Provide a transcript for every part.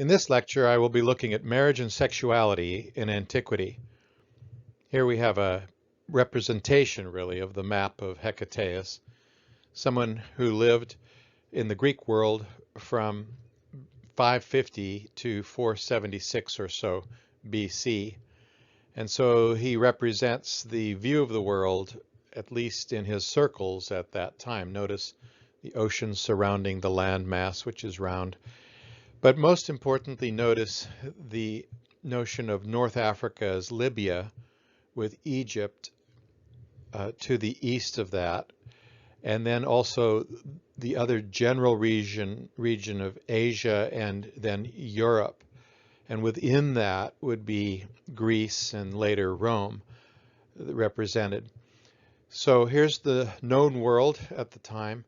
In this lecture, I will be looking at marriage and sexuality in antiquity. Here we have a representation, really, of the map of Hecataeus, someone who lived in the Greek world from 550 to 476 or so BC. And so he represents the view of the world, at least in his circles at that time. Notice the ocean surrounding the land mass, which is round. But most importantly, notice the notion of North Africa as Libya, with Egypt to the east of that, and then also the other general region of Asia and then Europe. And within that would be Greece and later Rome represented. So here's the known world at the time,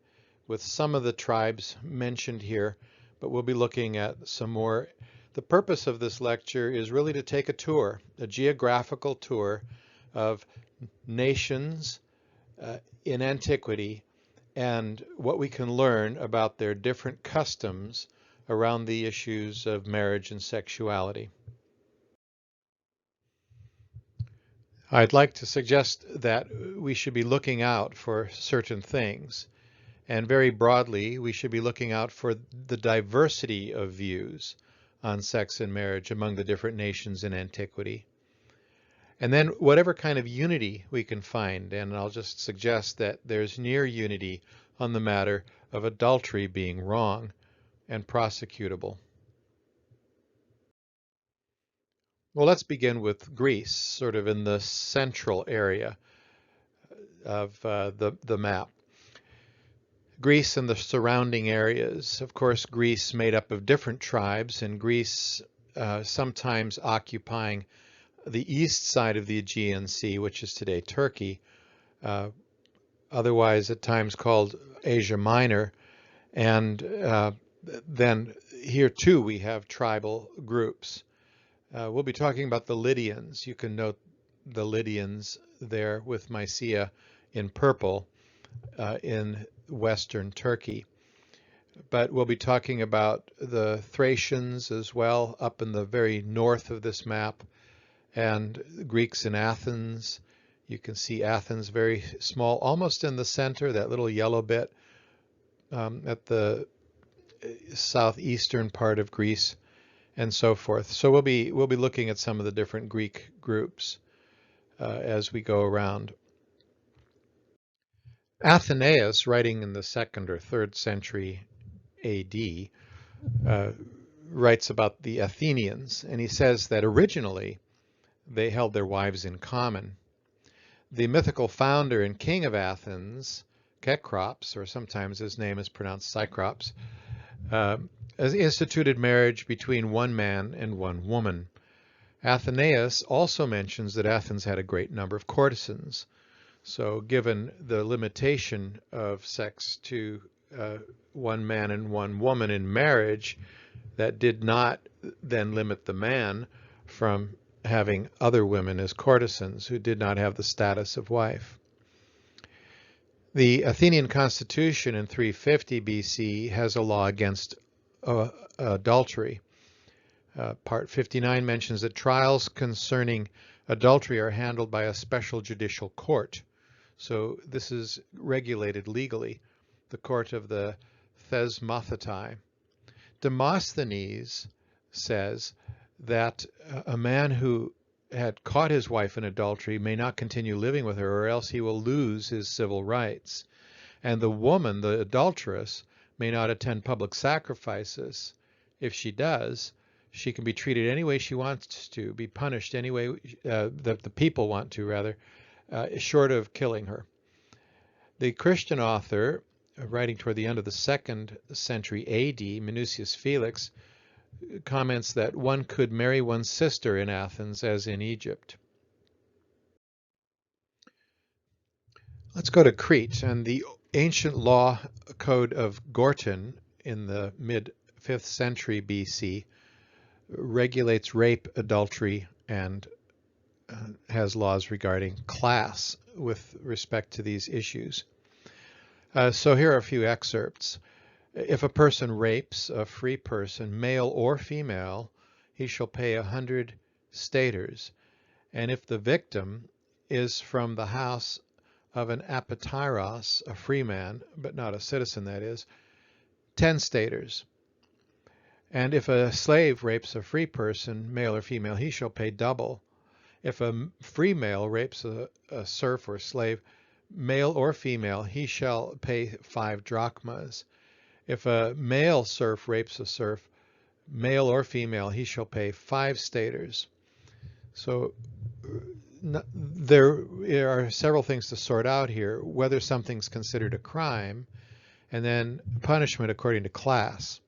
with some of the tribes mentioned here, but we'll be looking at some more. The purpose of this lecture is really to take a tour, a geographical tour of nations in antiquity and what we can learn about their different customs around the issues of marriage and sexuality. I'd like to suggest that we should be looking out for certain things. And very broadly, we should be looking out for the diversity of views on sex and marriage among the different nations in antiquity. And then whatever kind of unity we can find, and I'll just suggest that there's near unity on the matter of adultery being wrong and prosecutable. Well, let's begin with Greece, sort of in the central area of the map. Greece and the surrounding areas. Of course, Greece made up of different tribes, and Greece sometimes occupying the east side of the Aegean Sea, which is today Turkey, otherwise at times called Asia Minor. And then here too we have tribal groups. We'll be talking about the Lydians. You can note the Lydians there with Mysia in purple in western Turkey. But we'll be talking about the Thracians as well, up in the very north of this map, and Greeks in Athens. You can see Athens very small, almost in the center, that little yellow bit at the southeastern part of Greece, and so forth. So we'll be looking at some of the different Greek groups as we go around. Athenaeus, writing in the 2nd or 3rd century AD, writes about the Athenians, and he says that originally they held their wives in common. The mythical founder and king of Athens, Cecrops, or sometimes his name is pronounced Cycrops, has instituted marriage between one man and one woman. Athenaeus also mentions that Athens had a great number of courtesans. So given the limitation of sex to one man and one woman in marriage, that did not then limit the man from having other women as courtesans who did not have the status of wife. The Athenian constitution in 350 BC has a law against adultery. Part 59 mentions that trials concerning adultery are handled by a special judicial court. So this is regulated legally, the court of the Thesmothetai. Demosthenes says that a man who had caught his wife in adultery may not continue living with her, or else he will lose his civil rights. And the woman, the adulteress, may not attend public sacrifices. If she does, she can be treated any way she wants to, be punished any way that the people want to, rather, short of killing her. The Christian author, writing toward the end of the 2nd century AD, Minucius Felix, comments that one could marry one's sister in Athens as in Egypt. Let's go to Crete, and the ancient law code of Gortyn in the mid-5th century BC regulates rape, adultery, and has laws regarding class with respect to these issues. So here are a few excerpts. If a person rapes a free person, male or female, he shall pay 100 staters. And if the victim is from the house of an apatyros, a free man, but not a citizen, that is, 10 staters. And if a slave rapes a free person, male or female, he shall pay double. If a free male rapes a serf or slave, male or female, he shall pay 5 drachmas. If a male serf rapes a serf, male or female, he shall pay 5 staters. So there are several things to sort out here, whether something's considered a crime, and then punishment according to class.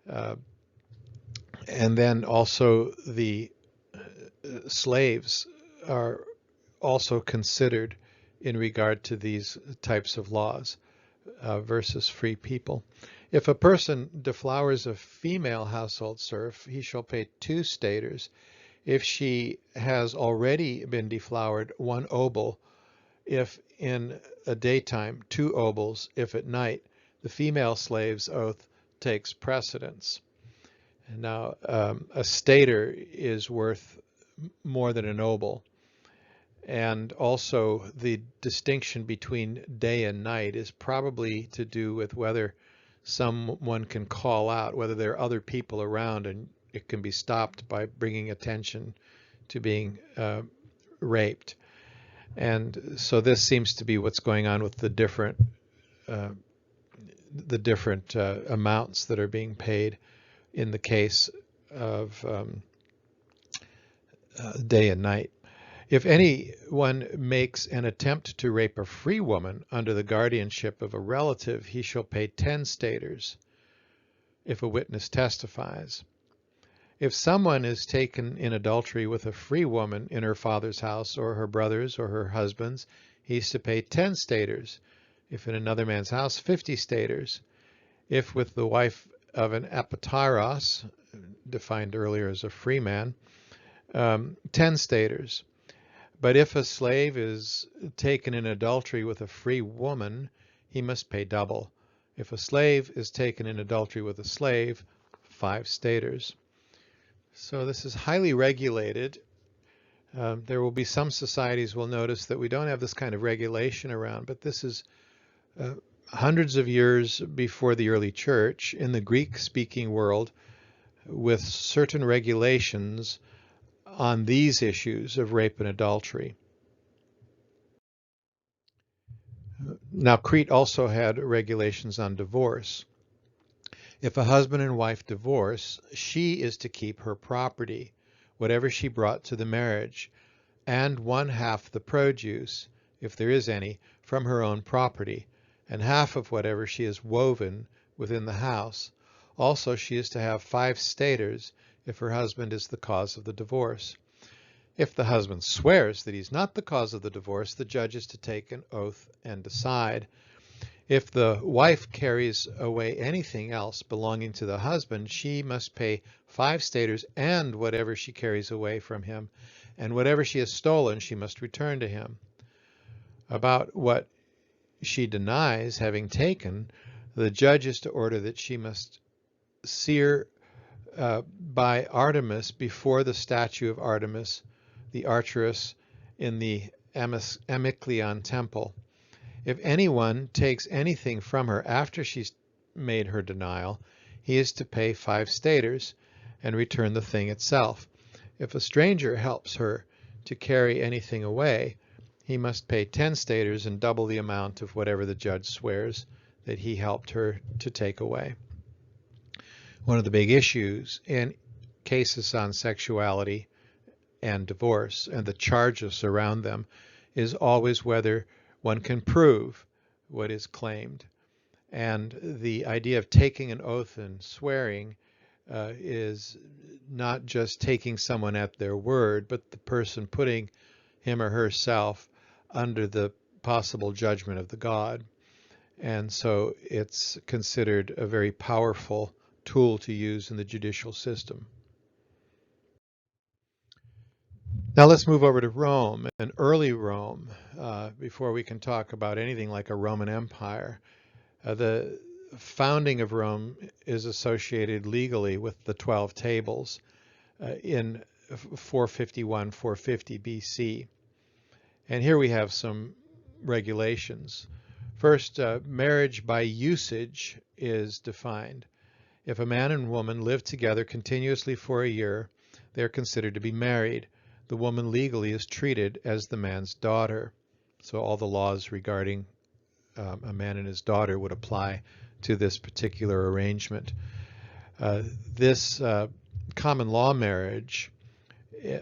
And then also the slaves are also considered in regard to these types of laws versus free people. If a person deflowers a female household serf, he shall pay 2 staters. If she has already been deflowered, 1 obol. If in a daytime, 2 obols. If at night, the female slave's oath takes precedence. Now, a stater is worth more than an obol. And also the distinction between day and night is probably to do with whether someone can call out, whether there are other people around and it can be stopped by bringing attention to being raped. And so this seems to be what's going on with the different amounts that are being paid in the case of day and night. If anyone makes an attempt to rape a free woman under the guardianship of a relative, he shall pay 10 staters if a witness testifies. If someone is taken in adultery with a free woman in her father's house or her brother's or her husband's, he's to pay 10 staters. If in another man's house, 50 staters. If with the wife of an apatyros, defined earlier as a free man, 10 staters. But if a slave is taken in adultery with a free woman, he must pay double. If a slave is taken in adultery with a slave, 5 staters. So this is highly regulated. There will be some societies will notice that we don't have this kind of regulation around, but this is hundreds of years before the early church in the Greek-speaking world with certain regulations on these issues of rape and adultery. Now, Crete also had regulations on divorce. If a husband and wife divorce, she is to keep her property, whatever she brought to the marriage, and 1/2 the produce, if there is any, from her own property, and half of whatever she has woven within the house. Also, she is to have 5 staters if her husband is the cause of the divorce. If the husband swears that he's not the cause of the divorce, the judge is to take an oath and decide. If the wife carries away anything else belonging to the husband, she must pay 5 staters and whatever she carries away from him, and whatever she has stolen she must return to him. About what she denies having taken, the judge is to order that she must sear by Artemis before the statue of Artemis, the archeress, in the Amycleon temple. If anyone takes anything from her after she's made her denial, he is to pay 5 staters and return the thing itself. If a stranger helps her to carry anything away, he must pay 10 staters and double the amount of whatever the judge swears that he helped her to take away. One of the big issues in cases on sexuality and divorce and the charges around them is always whether one can prove what is claimed. And the idea of taking an oath and swearing is not just taking someone at their word, but the person putting him or herself under the possible judgment of the God. And so it's considered a very powerful tool to use in the judicial system. Now let's move over to Rome, and early Rome, before we can talk about anything like a Roman Empire. The founding of Rome is associated legally with the 12 tables in 451, 450 BC. And here we have some regulations. First, marriage by usage is defined. If a man and woman live together continuously for a year, they are considered to be married. The woman legally is treated as the man's daughter. So all the laws regarding a man and his daughter would apply to this particular arrangement. This common law marriage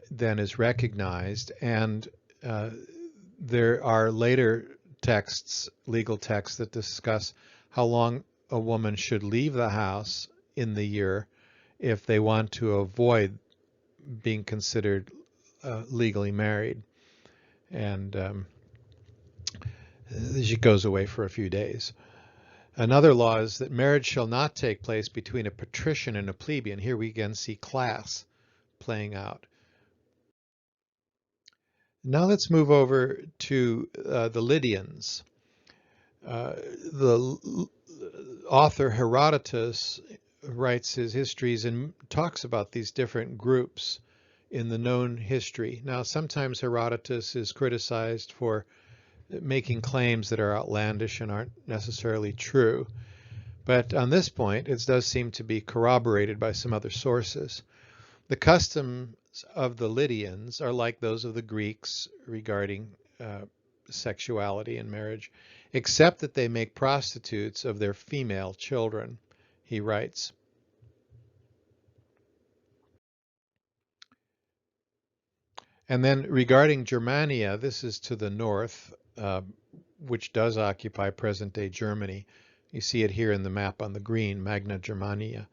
then is recognized, and there are later texts, legal texts, that discuss how long a woman should leave the house in the year if they want to avoid being considered legally married. And she goes away for a few days. Another law is that marriage shall not take place between a patrician and a plebeian. Here we again see class playing out. Now let's move over to the Lydians. The author Herodotus writes his histories and talks about these different groups in the known history. Now, sometimes Herodotus is criticized for making claims that are outlandish and aren't necessarily true. But on this point, it does seem to be corroborated by some other sources. The customs of the Lydians are like those of the Greeks regarding sexuality and marriage, except that they make prostitutes of their female children, he writes. And then regarding Germania, this is to the north, which does occupy present-day Germany. You see it here in the map on the green, Magna Germania.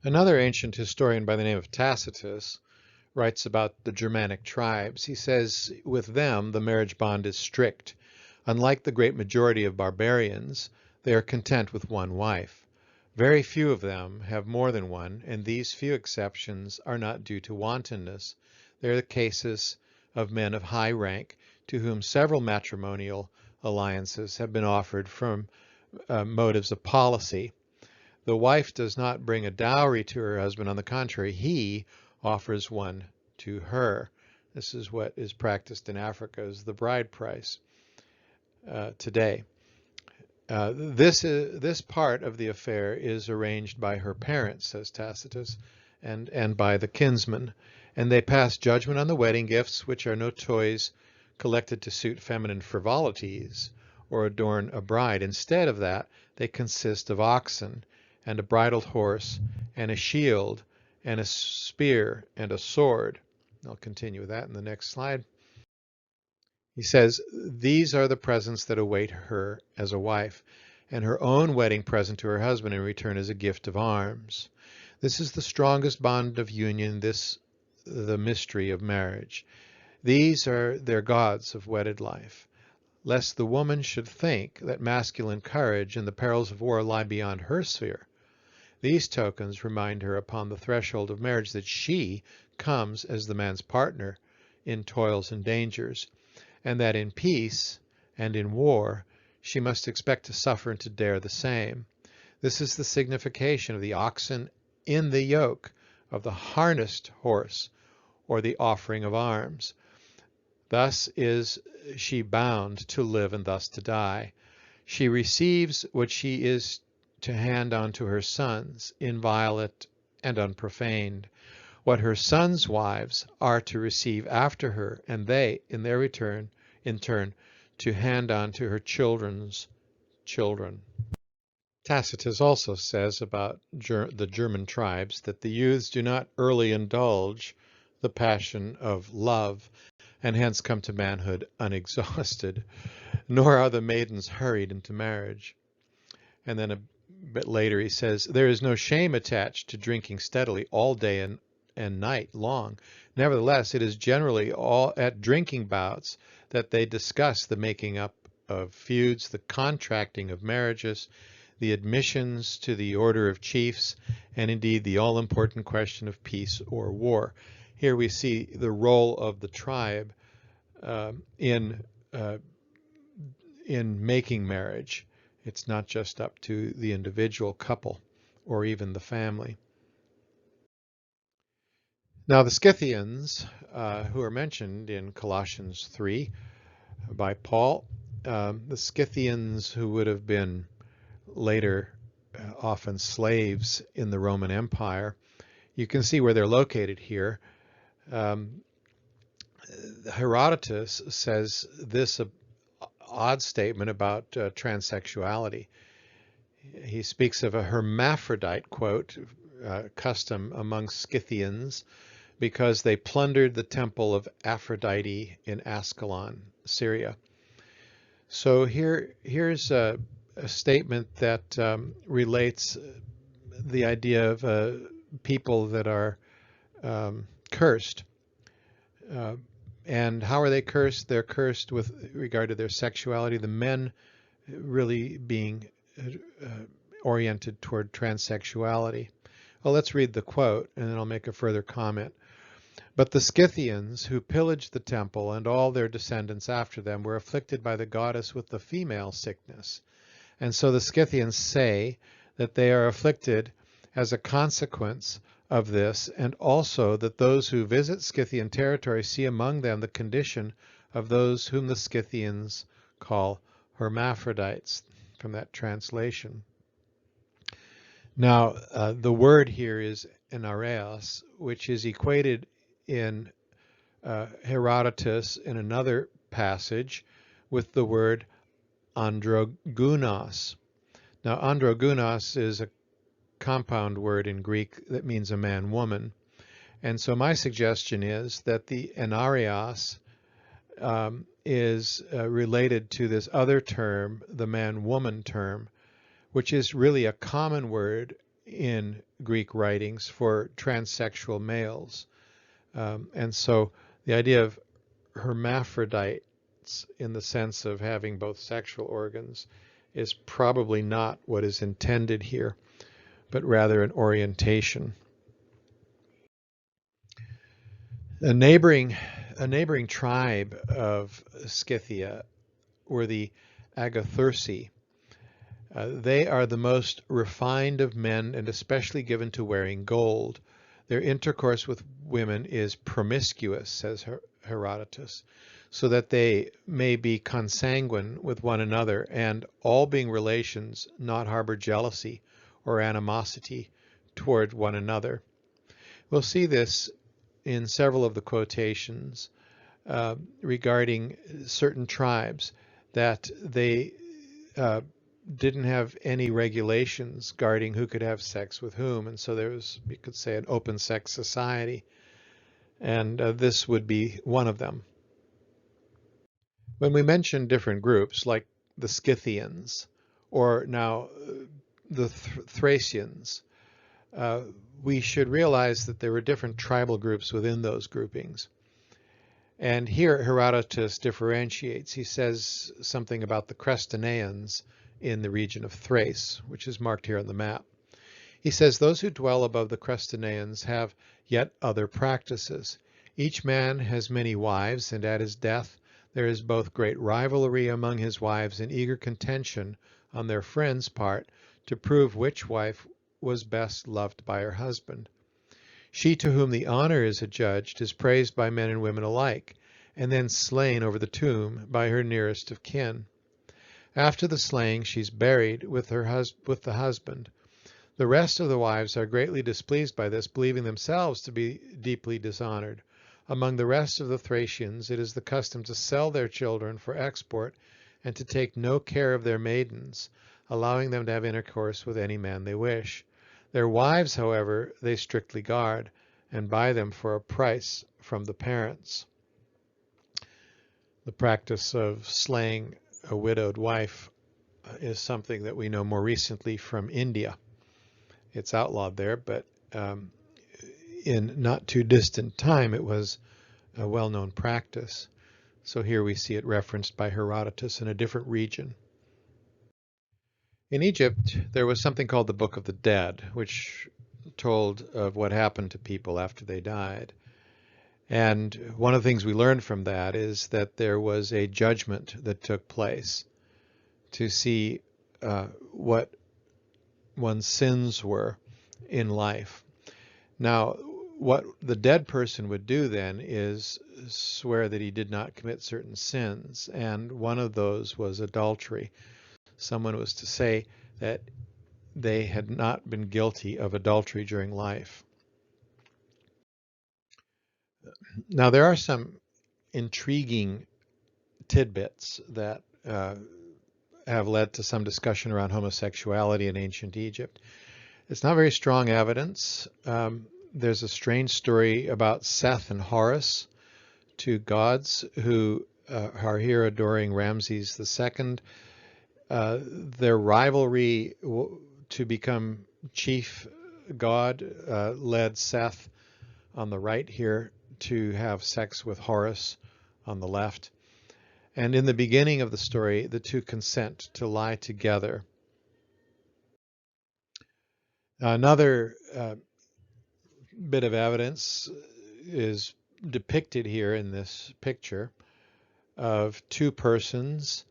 Another ancient historian by the name of Tacitus writes about the Germanic tribes. He says, with them, the marriage bond is strict. Unlike the great majority of barbarians, they are content with one wife. Very few of them have more than one, and these few exceptions are not due to wantonness. They are the cases of men of high rank to whom several matrimonial alliances have been offered from motives of policy. The wife does not bring a dowry to her husband. On the contrary, he offers one to her. This is what is practiced in Africa as the bride price today. This part of the affair is arranged by her parents, says Tacitus, and by the kinsman, and they pass judgment on the wedding gifts, which are no toys collected to suit feminine frivolities or adorn a bride. Instead of that, they consist of oxen and a bridled horse and a shield and a spear and a sword. I'll continue with that in the next slide. He says, these are the presents that await her as a wife, and her own wedding present to her husband in return is a gift of arms. This is the strongest bond of union, the mystery of marriage. These are their gods of wedded life. Lest the woman should think that masculine courage and the perils of war lie beyond her sphere, these tokens remind her upon the threshold of marriage that she comes as the man's partner in toils and dangers, and that in peace and in war she must expect to suffer and to dare the same. This is the signification of the oxen in the yoke, of the harnessed horse, or the offering of arms. Thus is she bound to live and thus to die. She receives what she is to hand on to her sons, inviolate and unprofaned, what her sons' wives are to receive after her, and they, in their return, in turn, to hand on to her children's children. Tacitus also says about the German tribes that the youths do not early indulge the passion of love, and hence come to manhood unexhausted, nor are the maidens hurried into marriage. And then a bit later he says, there is no shame attached to drinking steadily all day and night long. Nevertheless, it is generally all at drinking bouts that they discuss the making up of feuds, the contracting of marriages, the admissions to the order of chiefs, and indeed the all-important question of peace or war. Here we see the role of the tribe in making marriage, It's not just up to the individual couple or even the family. Now, the Scythians, who are mentioned in Colossians 3 by Paul, the Scythians who would have been later often slaves in the Roman Empire, you can see where they're located here. Herodotus says this odd statement about transsexuality. He speaks of a hermaphrodite, quote, custom among Scythians because they plundered the temple of Aphrodite in Ascalon, Syria. So here's a statement that relates the idea of people that are cursed. And how are they cursed? They're cursed with regard to their sexuality, the men really being oriented toward transsexuality. Well, let's read the quote, and then I'll make a further comment. But the Scythians, who pillaged the temple, and all their descendants after them, were afflicted by the goddess with the female sickness. And so the Scythians say that they are afflicted as a consequence of this, and also that those who visit Scythian territory see among them the condition of those whom the Scythians call hermaphrodites, from that translation. Now, the word here is enareos, which is equated in Herodotus in another passage with the word androgynos. Now, androgynos is a compound word in Greek that means a man-woman. And so my suggestion is that the enarios is related to this other term, the man-woman term, which is really a common word in Greek writings for transsexual males. And so the idea of hermaphrodites in the sense of having both sexual organs is probably not what is intended here, but rather an orientation. A neighboring tribe of Scythia were the Agathyrsi. They are the most refined of men and especially given to wearing gold. Their intercourse with women is promiscuous, says Herodotus, so that they may be consanguine with one another, and all being relations not harbor jealousy or animosity toward one another. We'll see this in several of the quotations regarding certain tribes, that they didn't have any regulations guarding who could have sex with whom, and so there was, you could say, an open sex society, and this would be one of them. When we mention different groups like the Scythians or now the Thracians, we should realize that there were different tribal groups within those groupings. And here Herodotus differentiates. He says something about the Crestinaeans in the region of Thrace, which is marked here on the map. He says, those who dwell above the Crestinaeans have yet other practices. Each man has many wives, and at his death there is both great rivalry among his wives and eager contention on their friends' part to prove which wife was best loved by her husband. She to whom the honor is adjudged is praised by men and women alike, and then slain over the tomb by her nearest of kin. After the slaying, she's buried with the husband. The rest of the wives are greatly displeased by this, believing themselves to be deeply dishonored. Among the rest of the Thracians, it is the custom to sell their children for export and to take no care of their maidens, allowing them to have intercourse with any man they wish. Their wives, however, they strictly guard and buy them for a price from the parents. The practice of slaying a widowed wife is something that we know more recently from India. It's outlawed there, but in not too distant time it was a well-known practice. So here we see it referenced by Herodotus in a different region. In Egypt, there was something called the Book of the Dead, which told of what happened to people after they died. And one of the things we learned from that is that there was a judgment that took place to see what one's sins were in life. Now, what the dead person would do then is swear that he did not commit certain sins, and one of those was adultery. Someone was to say that they had not been guilty of adultery during life. Now, there are some intriguing tidbits that have led to some discussion around homosexuality in ancient Egypt. It's not very strong evidence. There's a strange story about Seth and Horus, two gods who are here adoring Ramses II. Their rivalry to become chief god led Seth on the right here to have sex with Horus on the left. And in the beginning of the story, the two consent to lie together. Another bit of evidence is depicted here in this picture of two persons.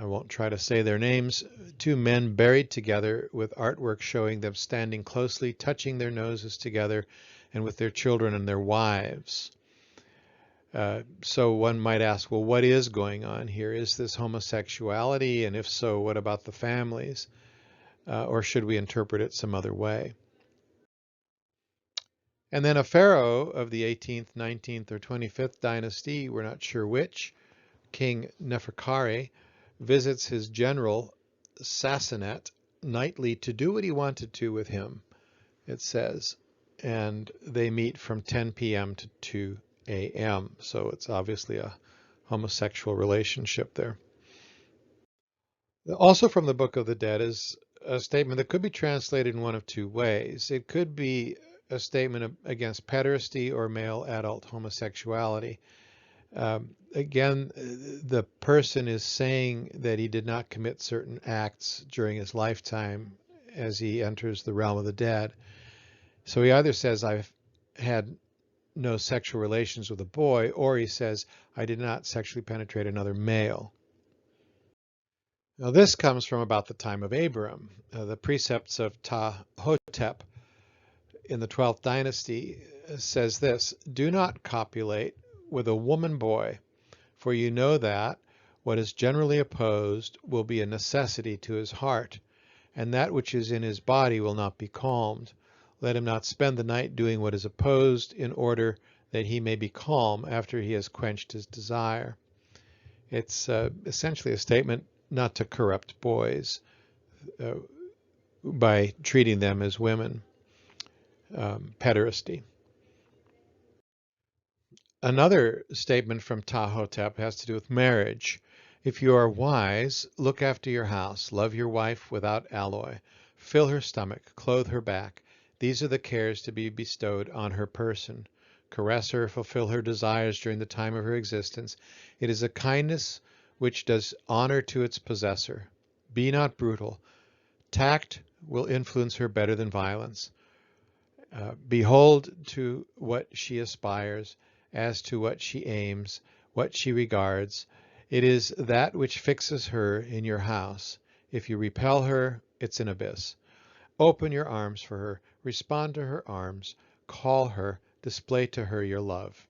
I won't try to say their names. Two men buried together with artwork showing them standing closely, touching their noses together, and with their children and their wives. So one might ask, well, what is going on here? Is this homosexuality? And if so, what about the families? Or should we interpret it some other way? And then a pharaoh of the 18th, 19th, or 25th dynasty, we're not sure which, King Neferkare, visits his general Sassanet nightly to do what he wanted to with him, it says. And they meet from 10 p.m. to 2 a.m. So it's obviously a homosexual relationship there. Also from the Book of the Dead is a statement that could be translated in one of two ways. It could be a statement against pederasty or male adult homosexuality. Again, the person is saying that he did not commit certain acts during his lifetime as he enters the realm of the dead. So he either says, I've had no sexual relations with a boy, or he says, I did not sexually penetrate another male. Now this comes from about the time of Abram. The precepts of Ptah-hotep in the 12th dynasty says this, do not copulate with a woman boy, for you know that what is generally opposed will be a necessity to his heart, and that which is in his body will not be calmed. Let him not spend the night doing what is opposed, in order that he may be calm after he has quenched his desire. It's essentially a statement not to corrupt boys by treating them as women, pederasty. Another statement from Ptah-hotep has to do with marriage. If you are wise, look after your house, love your wife without alloy, fill her stomach, clothe her back. These are the cares to be bestowed on her person. Caress her, fulfill her desires during the time of her existence. It is a kindness which does honor to its possessor. Be not brutal. Tact will influence her better than violence. Behold to what she aspires, as to what she aims, what she regards. It is that which fixes her in your house. If you repel her, it's an abyss. Open your arms for her, respond to her arms, call her, display to her your love.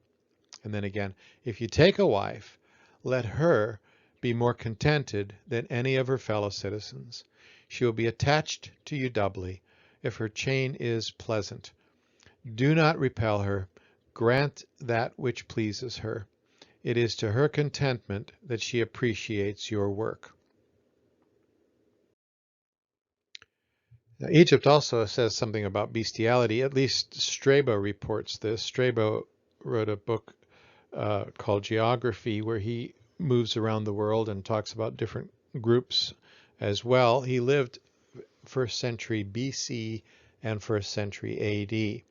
And then again, if you take a wife, let her be more contented than any of her fellow citizens. She will be attached to you doubly, if her chain is pleasant. Do not repel her. Grant that which pleases her. It is to her contentment that she appreciates your work. Now, Egypt also says something about bestiality. At least Strabo reports this. Strabo wrote a book called Geography, where he moves around the world and talks about different groups as well. He lived 1st century BC and 1st century AD.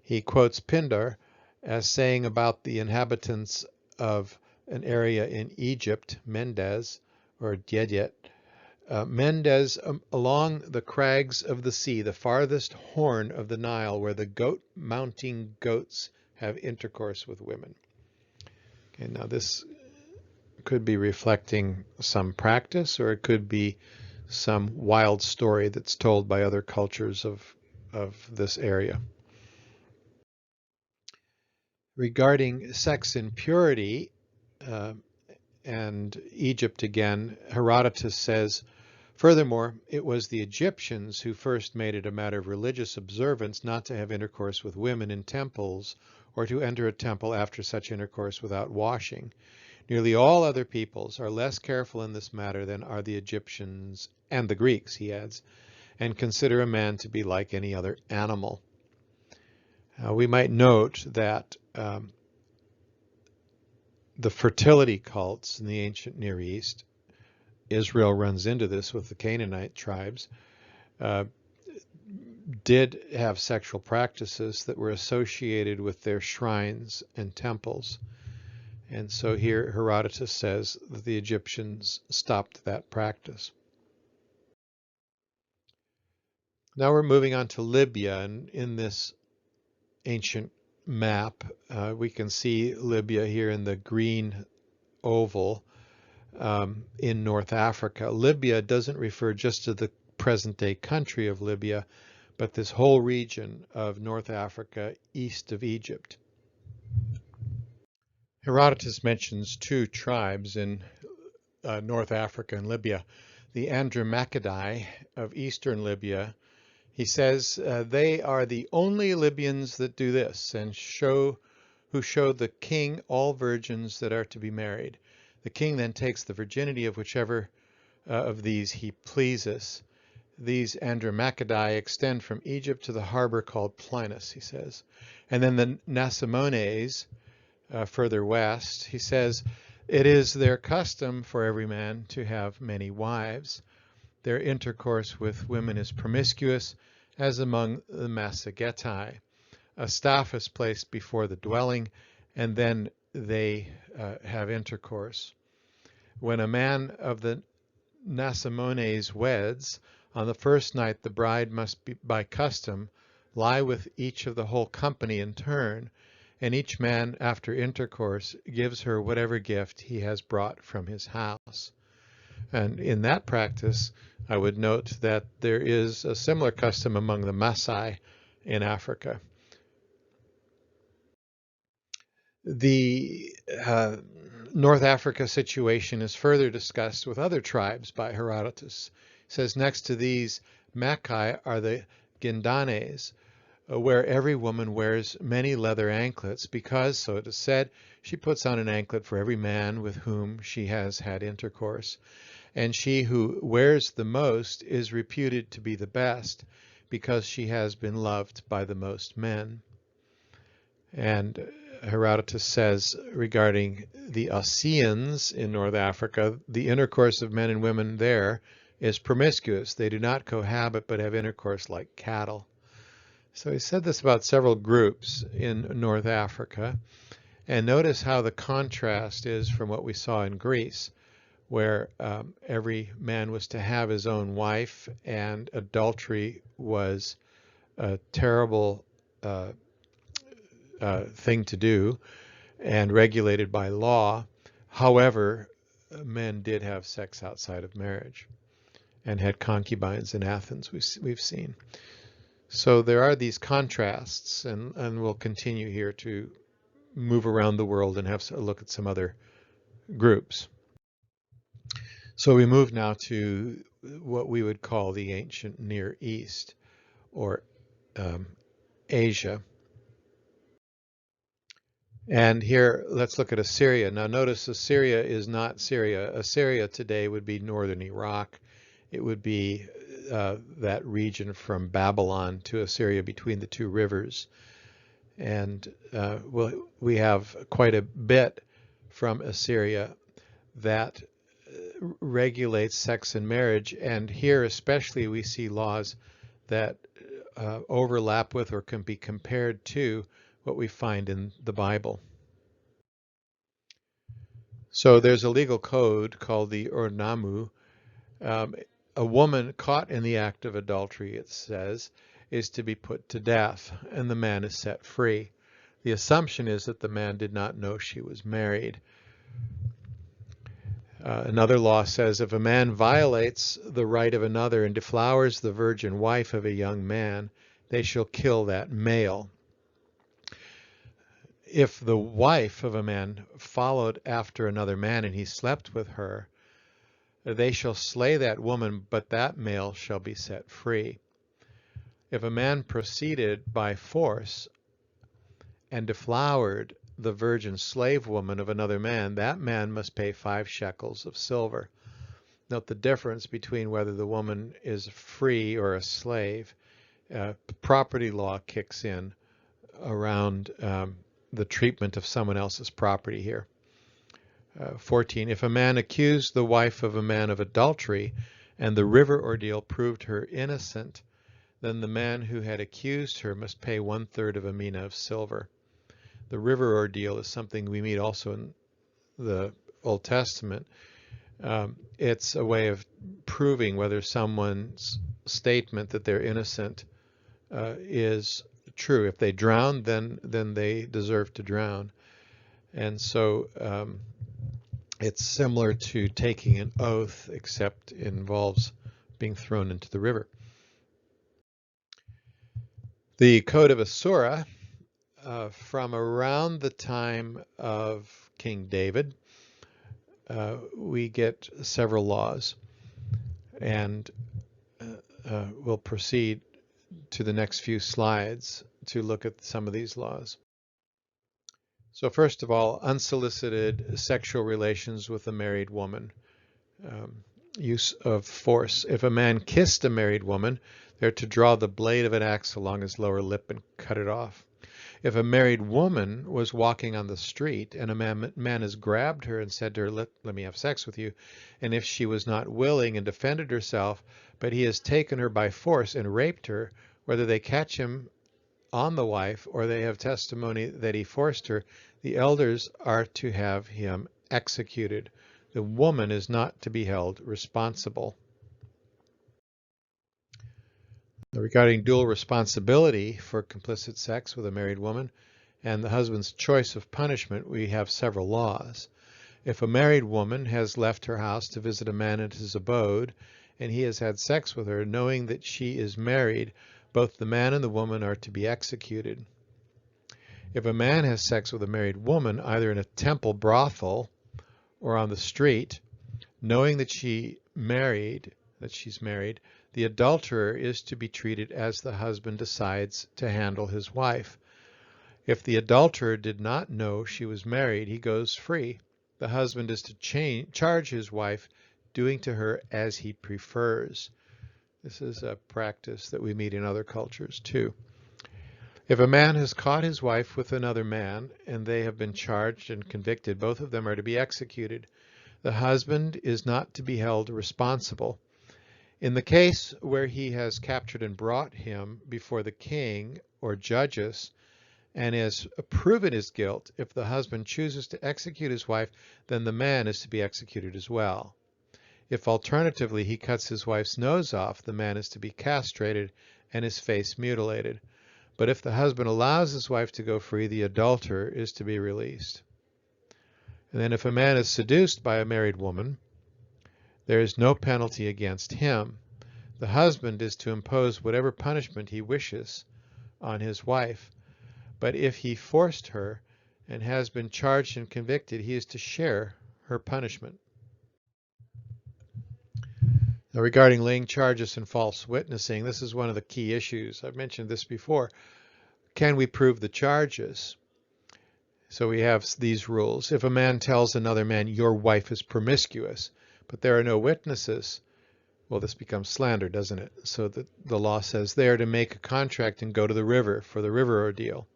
He quotes Pindar as saying about the inhabitants of an area in Egypt, Mendes, or Djedet, Mendes along the crags of the sea, the farthest horn of the Nile, where the goat-mounting goats have intercourse with women. Okay, now this could be reflecting some practice, or it could be some wild story that's told by other cultures of this area. Regarding sex impurity and Egypt again, Herodotus says, furthermore, it was the Egyptians who first made it a matter of religious observance not to have intercourse with women in temples or to enter a temple after such intercourse without washing. Nearly all other peoples are less careful in this matter than are the Egyptians and the Greeks, he adds, and consider a man to be like any other animal. We might note that the fertility cults in the ancient Near East, Israel runs into this with the Canaanite tribes, did have sexual practices that were associated with their shrines and temples. And so here Herodotus says that the Egyptians stopped that practice. Now we're moving on to Libya, and in this ancient map, we can see Libya here in the green oval in North Africa. Libya doesn't refer just to the present-day country of Libya, but this whole region of North Africa east of Egypt. Herodotus mentions two tribes in North Africa and Libya. The Andromachidae of eastern Libya, he says they are the only Libyans that do this and who show the king all virgins that are to be married. The king then takes the virginity of whichever of these he pleases. These Andromachidae extend from Egypt to the harbor called Plinus, he says. And then the Nasamones, further west, he says, it is their custom for every man to have many wives. Their intercourse with women is promiscuous, as among the Massagetai. A staff is placed before the dwelling, and then they have intercourse. When a man of the Nasamones weds, on the first night the bride must be, by custom, lie with each of the whole company in turn, and each man after intercourse gives her whatever gift he has brought from his house. And in that practice, I would note that there is a similar custom among the Maasai in Africa. The North Africa situation is further discussed with other tribes by Herodotus. He says next to these Makai are the Gindanes, where every woman wears many leather anklets because, so it is said, she puts on an anklet for every man with whom she has had intercourse. And she who wears the most is reputed to be the best because she has been loved by the most men. And Herodotus says regarding the Assyrians in North Africa, the intercourse of men and women there is promiscuous. They do not cohabit but have intercourse like cattle. So he said this about several groups in North Africa. And notice how the contrast is from what we saw in Greece, where every man was to have his own wife, and adultery was a terrible thing to do and regulated by law. However, men did have sex outside of marriage and had concubines in Athens, we've seen. So there are these contrasts, and we'll continue here to move around the world and have a look at some other groups. So we move now to what we would call the ancient Near East, or Asia. And here, let's look at Assyria. Now notice Assyria is not Syria. Assyria today would be northern Iraq. It would be that region from Babylon to Assyria between the two rivers. And we have quite a bit from Assyria that regulates sex and marriage. And here especially we see laws that overlap with or can be compared to what we find in the Bible. So there's a legal code called the Ornamu. A woman caught in the act of adultery, it says, is to be put to death, and the man is set free. The assumption is that the man did not know she was married. Another law says if a man violates the right of another and deflowers the virgin wife of a young man, they shall kill that male. If the wife of a man followed after another man and he slept with her, they shall slay that woman, but that male shall be set free. If a man proceeded by force and deflowered the virgin slave woman of another man, that man must pay 5 shekels of silver. Note the difference between whether the woman is free or a slave. Property law kicks in around the treatment of someone else's property here. 14. If a man accused the wife of a man of adultery and the river ordeal proved her innocent, then the man who had accused her must pay 1/3 of a mina of silver. The river ordeal is something we meet also in the Old Testament. It's a way of proving whether someone's statement that they're innocent is true. If they drown, then they deserve to drown. And so it's similar to taking an oath, except it involves being thrown into the river. The Code of Asura, from around the time of King David, we get several laws, and we'll proceed to the next few slides to look at some of these laws. So first of all, unsolicited sexual relations with a married woman. Use of force. If a man kissed a married woman, they're to draw the blade of an axe along his lower lip and cut it off. If a married woman was walking on the street and a man has grabbed her and said to her, let me have sex with you, and if she was not willing and defended herself, but he has taken her by force and raped her, whether they catch him on the wife or they have testimony that he forced her, the elders are to have him executed. The woman is not to be held responsible. Regarding dual responsibility for complicit sex with a married woman and the husband's choice of punishment, we have several laws. If a married woman has left her house to visit a man at his abode and he has had sex with her, knowing that she is married, both the man and the woman are to be executed. If a man has sex with a married woman, either in a temple brothel or on the street, knowing that she's married, the adulterer is to be treated as the husband decides to handle his wife. If the adulterer did not know she was married, he goes free. The husband is to charge his wife, doing to her as he prefers. This is a practice that we meet in other cultures too. If a man has caught his wife with another man and they have been charged and convicted, both of them are to be executed. The husband is not to be held responsible. In the case where he has captured and brought him before the king or judges and has proven his guilt, if the husband chooses to execute his wife, then the man is to be executed as well. If alternatively he cuts his wife's nose off, the man is to be castrated and his face mutilated. But if the husband allows his wife to go free, the adulterer is to be released. And then if a man is seduced by a married woman, there is no penalty against him. The husband is to impose whatever punishment he wishes on his wife. But if he forced her and has been charged and convicted, he is to share her punishment. Now, regarding laying charges and false witnessing, this is one of the key issues. I've mentioned this before. Can we prove the charges? So we have these rules. If a man tells another man, your wife is promiscuous, but there are no witnesses, well, this becomes slander, doesn't it? So the law says there to make a contract and go to the river for the river ordeal.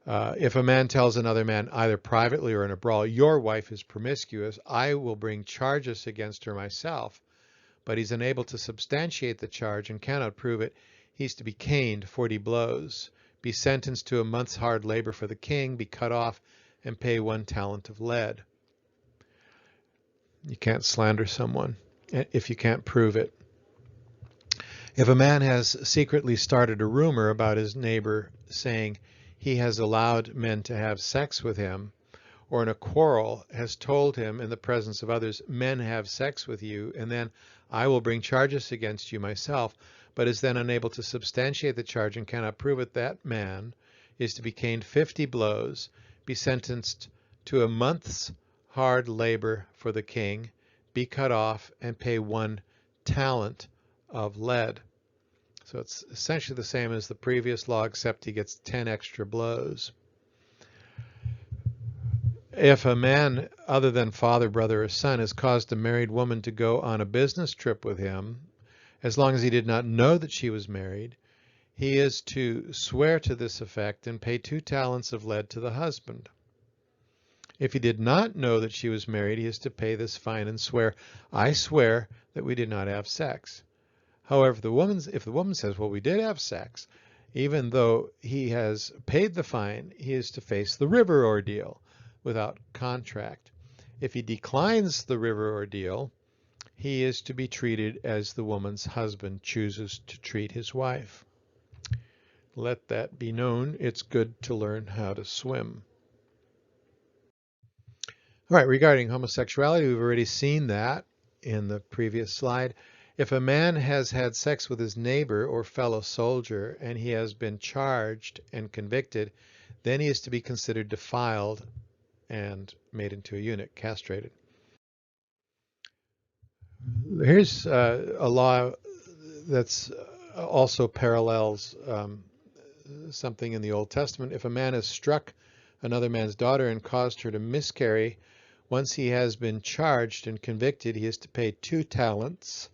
If a man tells another man, either privately or in a brawl, your wife is promiscuous, I will bring charges against her myself, but he's unable to substantiate the charge and cannot prove it, he's to be caned 40 blows, be sentenced to a month's hard labor for the king, be cut off, and pay 1 talent of lead. You can't slander someone if you can't prove it. If a man has secretly started a rumor about his neighbor saying he has allowed men to have sex with him, or in a quarrel has told him in the presence of others, men have sex with you, and then I will bring charges against you myself, but is then unable to substantiate the charge and cannot prove it, that man is to be caned 50 blows, be sentenced to a month's hard labor for the king, be cut off, and pay 1 talent of lead. So it's essentially the same as the previous law, except he gets 10 extra blows. If a man other than father, brother, or son has caused a married woman to go on a business trip with him, as long as he did not know that she was married, he is to swear to this effect and pay 2 talents of lead to the husband. If he did not know that she was married, he is to pay this fine and swear, I swear that we did not have sex. However, if the woman says, well, we did have sex, even though he has paid the fine, he is to face the river ordeal without contract. If he declines the river ordeal, he is to be treated as the woman's husband chooses to treat his wife. Let that be known. It's good to learn how to swim. All right, regarding homosexuality, we've already seen that in the previous slide. If a man has had sex with his neighbor or fellow soldier and he has been charged and convicted, then he is to be considered defiled and made into a eunuch, castrated. Here's a law that's also parallels something in the Old Testament. If a man has struck another man's daughter and caused her to miscarry, once he has been charged and convicted, he is to pay 2 talents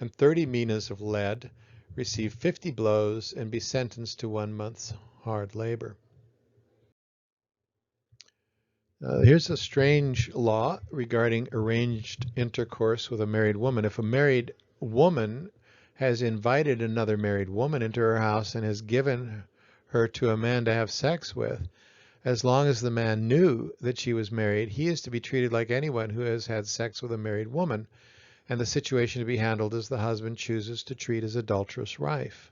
and 30 minas of lead, receive 50 blows, and be sentenced to 1 month's hard labor. Here's a strange law regarding arranged intercourse with a married woman. If a married woman has invited another married woman into her house and has given her to a man to have sex with, as long as the man knew that she was married, he is to be treated like anyone who has had sex with a married woman, and the situation to be handled as the husband chooses to treat his adulterous wife.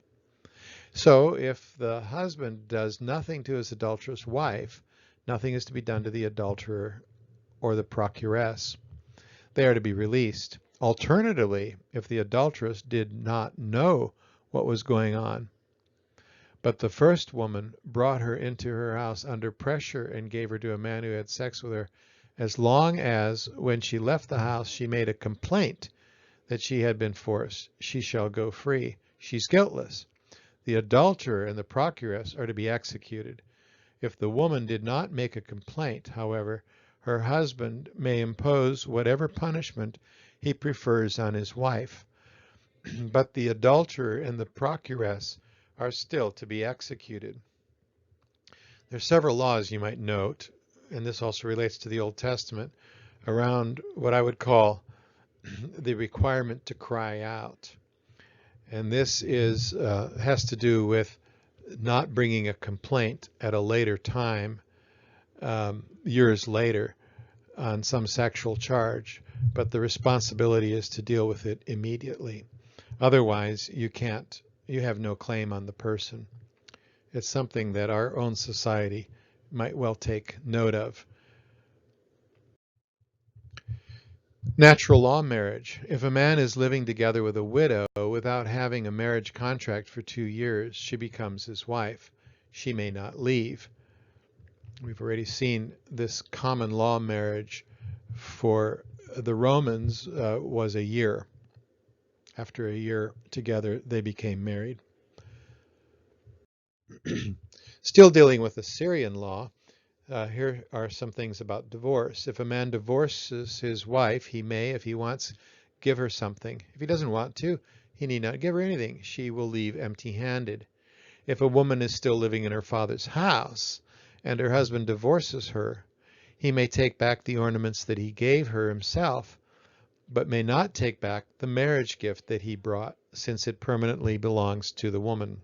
So if the husband does nothing to his adulterous wife, nothing is to be done to the adulterer or the procuress. They are to be released. Alternatively, if the adulteress did not know what was going on, but the first woman brought her into her house under pressure and gave her to a man who had sex with her, as long as when she left the house she made a complaint that she had been forced, she shall go free. She's guiltless. The adulterer and the procuress are to be executed. If the woman did not make a complaint, however, her husband may impose whatever punishment he prefers on his wife, but the adulterer and the procuress are still to be executed. There are several laws you might note, and this also relates to the Old Testament, around what I would call the requirement to cry out. And this has to do with not bringing a complaint at a later time, years later, on some sexual charge, but the responsibility is to deal with it immediately. Otherwise, you have no claim on the person. It's something that our own society might well take note of. Natural law marriage. If a man is living together with a widow without having a marriage contract for 2 years, she becomes his wife. She may not leave. We've already seen this common law marriage for the Romans was a year. After a year together, they became married. Still dealing with the Syrian law, here are some things about divorce. If a man divorces his wife, he may, if he wants, give her something. If he doesn't want to, he need not give her anything. She will leave empty-handed. If a woman is still living in her father's house and her husband divorces her, he may take back the ornaments that he gave her himself, but may not take back the marriage gift that he brought, since it permanently belongs to the woman.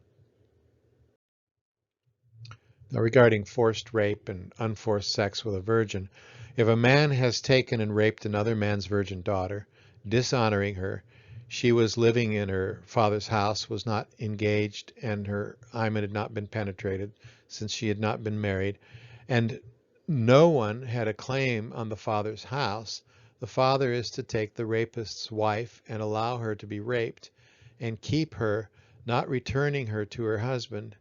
Now, regarding forced rape and unforced sex with a virgin, if a man has taken and raped another man's virgin daughter, dishonoring her, she was living in her father's house, was not engaged, and her hymen had not been penetrated, since she had not been married, and no one had a claim on the father's house, the father is to take the rapist's wife and allow her to be raped and keep her, not returning her to her husband.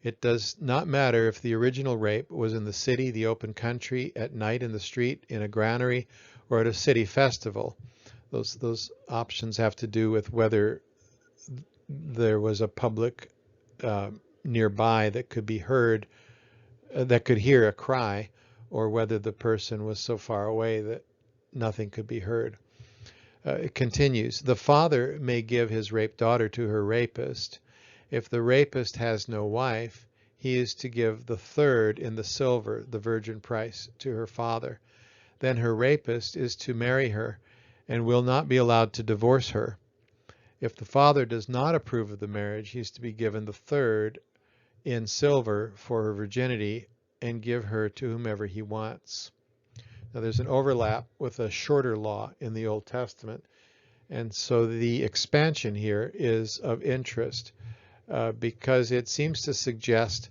It does not matter if the original rape was in the city, the open country, at night in the street, in a granary, or at a city festival. Those options have to do with whether there was a public nearby that could be heard, that could hear a cry, or whether the person was so far away that nothing could be heard. It continues, the father may give his raped daughter to her rapist. If the rapist has no wife, he is to give the third in the silver, the virgin price, to her father. Then her rapist is to marry her and will not be allowed to divorce her. If the father does not approve of the marriage, he is to be given the third in silver for her virginity and give her to whomever he wants. Now there's an overlap with a shorter law in the Old Testament, and so the expansion here is of interest because it seems to suggest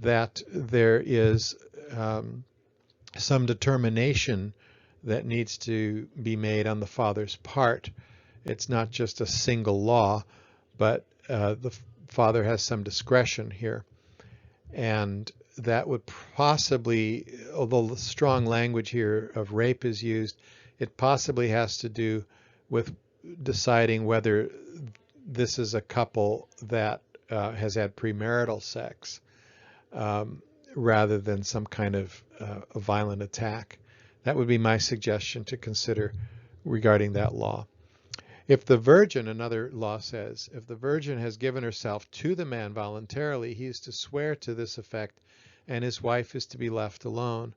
that there is some determination that needs to be made on the father's part. It's not just a single law, but the father has some discretion here. And that would possibly, although the strong language here of rape is used, it possibly has to do with deciding whether this is a couple that has had premarital sex rather than some kind of a violent attack. That would be my suggestion to consider regarding that law. If the virgin, another law says, if the virgin has given herself to the man voluntarily, he is to swear to this effect, and his wife is to be left alone.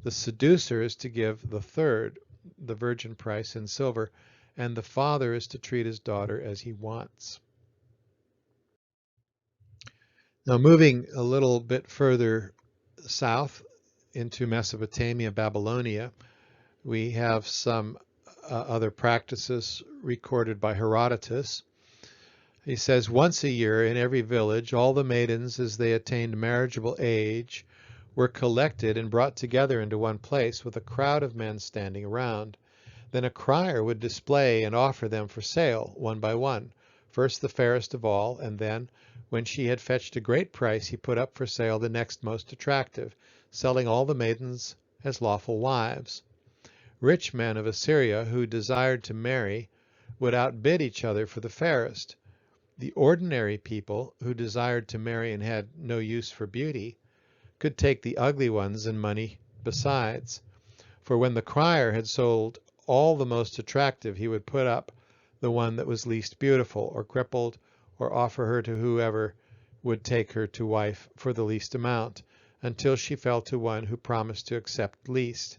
The seducer is to give the third, the virgin price, in silver, and the father is to treat his daughter as he wants. Now, moving a little bit further south into Mesopotamia, Babylonia, we have some other practices recorded by Herodotus. He says, once a year in every village, all the maidens, as they attained marriageable age, were collected and brought together into one place with a crowd of men standing around. Then a crier would display and offer them for sale, one by one, first the fairest of all, and then, when she had fetched a great price, he put up for sale the next most attractive, selling all the maidens as lawful wives. Rich men of Assyria who desired to marry would outbid each other for the fairest. The ordinary people who desired to marry and had no use for beauty could take the ugly ones and money besides. For when the crier had sold all the most attractive, he would put up the one that was least beautiful or crippled, or offer her to whoever would take her to wife for the least amount, until she fell to one who promised to accept least.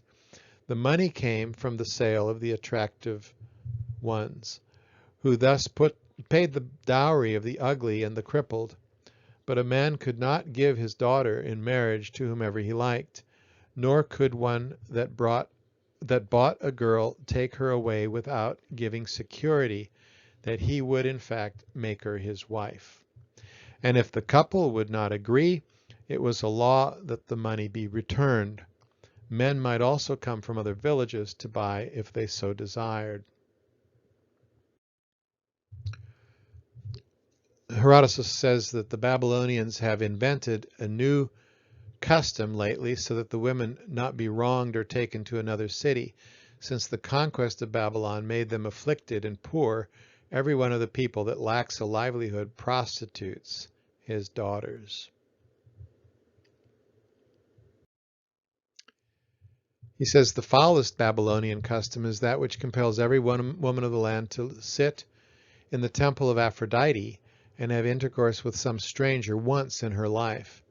The money came from the sale of the attractive ones, who thus paid the dowry of the ugly and the crippled. But a man could not give his daughter in marriage to whomever he liked, nor could one that bought a girl take her away without giving security that he would in fact make her his wife. And if the couple would not agree, it was a law that the money be returned. Men might also come from other villages to buy if they so desired. Herodotus says that the Babylonians have invented a new custom lately so that the women not be wronged or taken to another city. Since the conquest of Babylon made them afflicted and poor, every one of the people that lacks a livelihood prostitutes his daughters. He says the foulest Babylonian custom is that which compels every woman of the land to sit in the temple of Aphrodite and have intercourse with some stranger once in her life.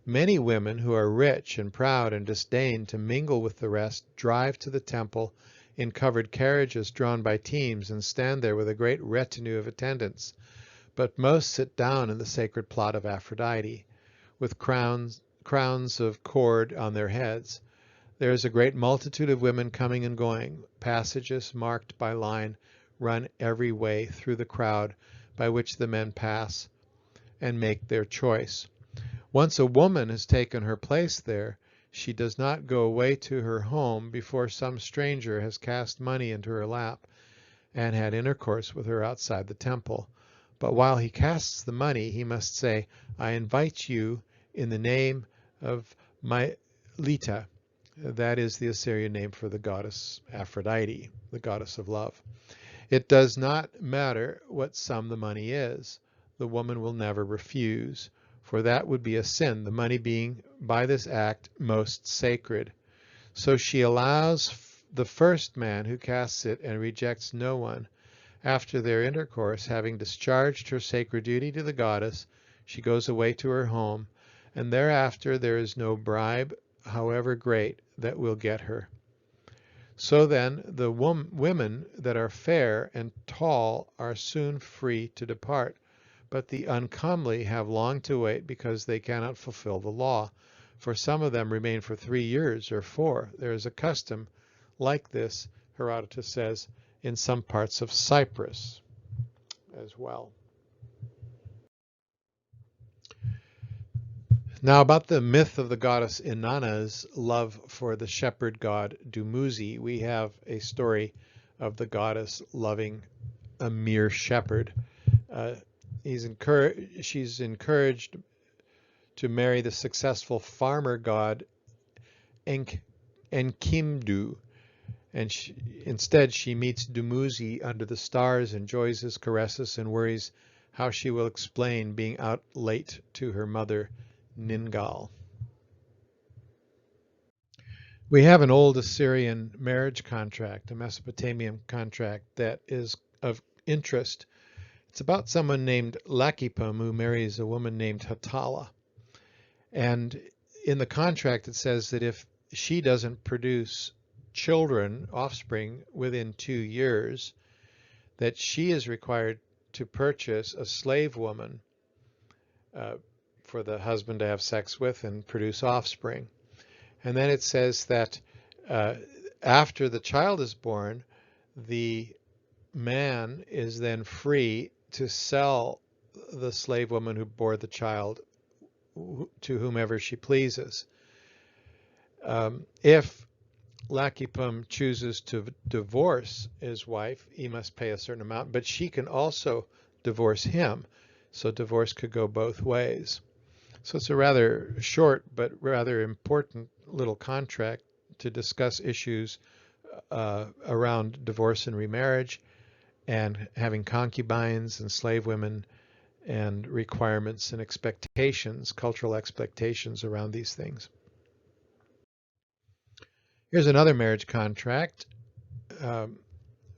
Many women who are rich and proud and disdain to mingle with the rest drive to the temple in covered carriages drawn by teams and stand there with a great retinue of attendants. But most sit down in the sacred plot of Aphrodite, with crowns of cord on their heads. There is a great multitude of women coming and going. Passages marked by line run every way through the crowd by which the men pass and make their choice. Once a woman has taken her place there, she does not go away to her home before some stranger has cast money into her lap and had intercourse with her outside the temple. But while he casts the money, he must say, I invite you in the name of Mylitta. That is the Assyrian name for the goddess Aphrodite, the goddess of love. It does not matter what sum the money is. The woman will never refuse, for that would be a sin, the money being by this act most sacred. So she allows the first man who casts it and rejects no one. After their intercourse, having discharged her sacred duty to the goddess, she goes away to her home, and thereafter there is no bribe, however great, that will get her. So then the women that are fair and tall are soon free to depart, but the uncomely have long to wait because they cannot fulfill the law. For some of them remain for 3 years or 4. There is a custom like this, Herodotus says, in some parts of Cyprus as well. Now about the myth of the goddess Inanna's love for the shepherd god Dumuzi, we have a story of the goddess loving a mere shepherd. She's encouraged to marry the successful farmer god Enkimdu, and instead she meets Dumuzi under the stars, enjoys his caresses, and worries how she will explain being out late to her mother Ningal. We have an old Assyrian marriage contract, a Mesopotamian contract that is of interest. It's about someone named Lakipum who marries a woman named Hatala. And in the contract it says that if she doesn't produce children, offspring, within 2 years, that she is required to purchase a slave woman for the husband to have sex with and produce offspring. And then it says that after the child is born, the man is then free to sell the slave woman who bore the child to whomever she pleases. If Lakipum chooses to divorce his wife, he must pay a certain amount, but she can also divorce him. So divorce could go both ways. So it's a rather short but rather important little contract to discuss issues around divorce and remarriage and having concubines and slave women and requirements and expectations, cultural expectations around these things. Here's another marriage contract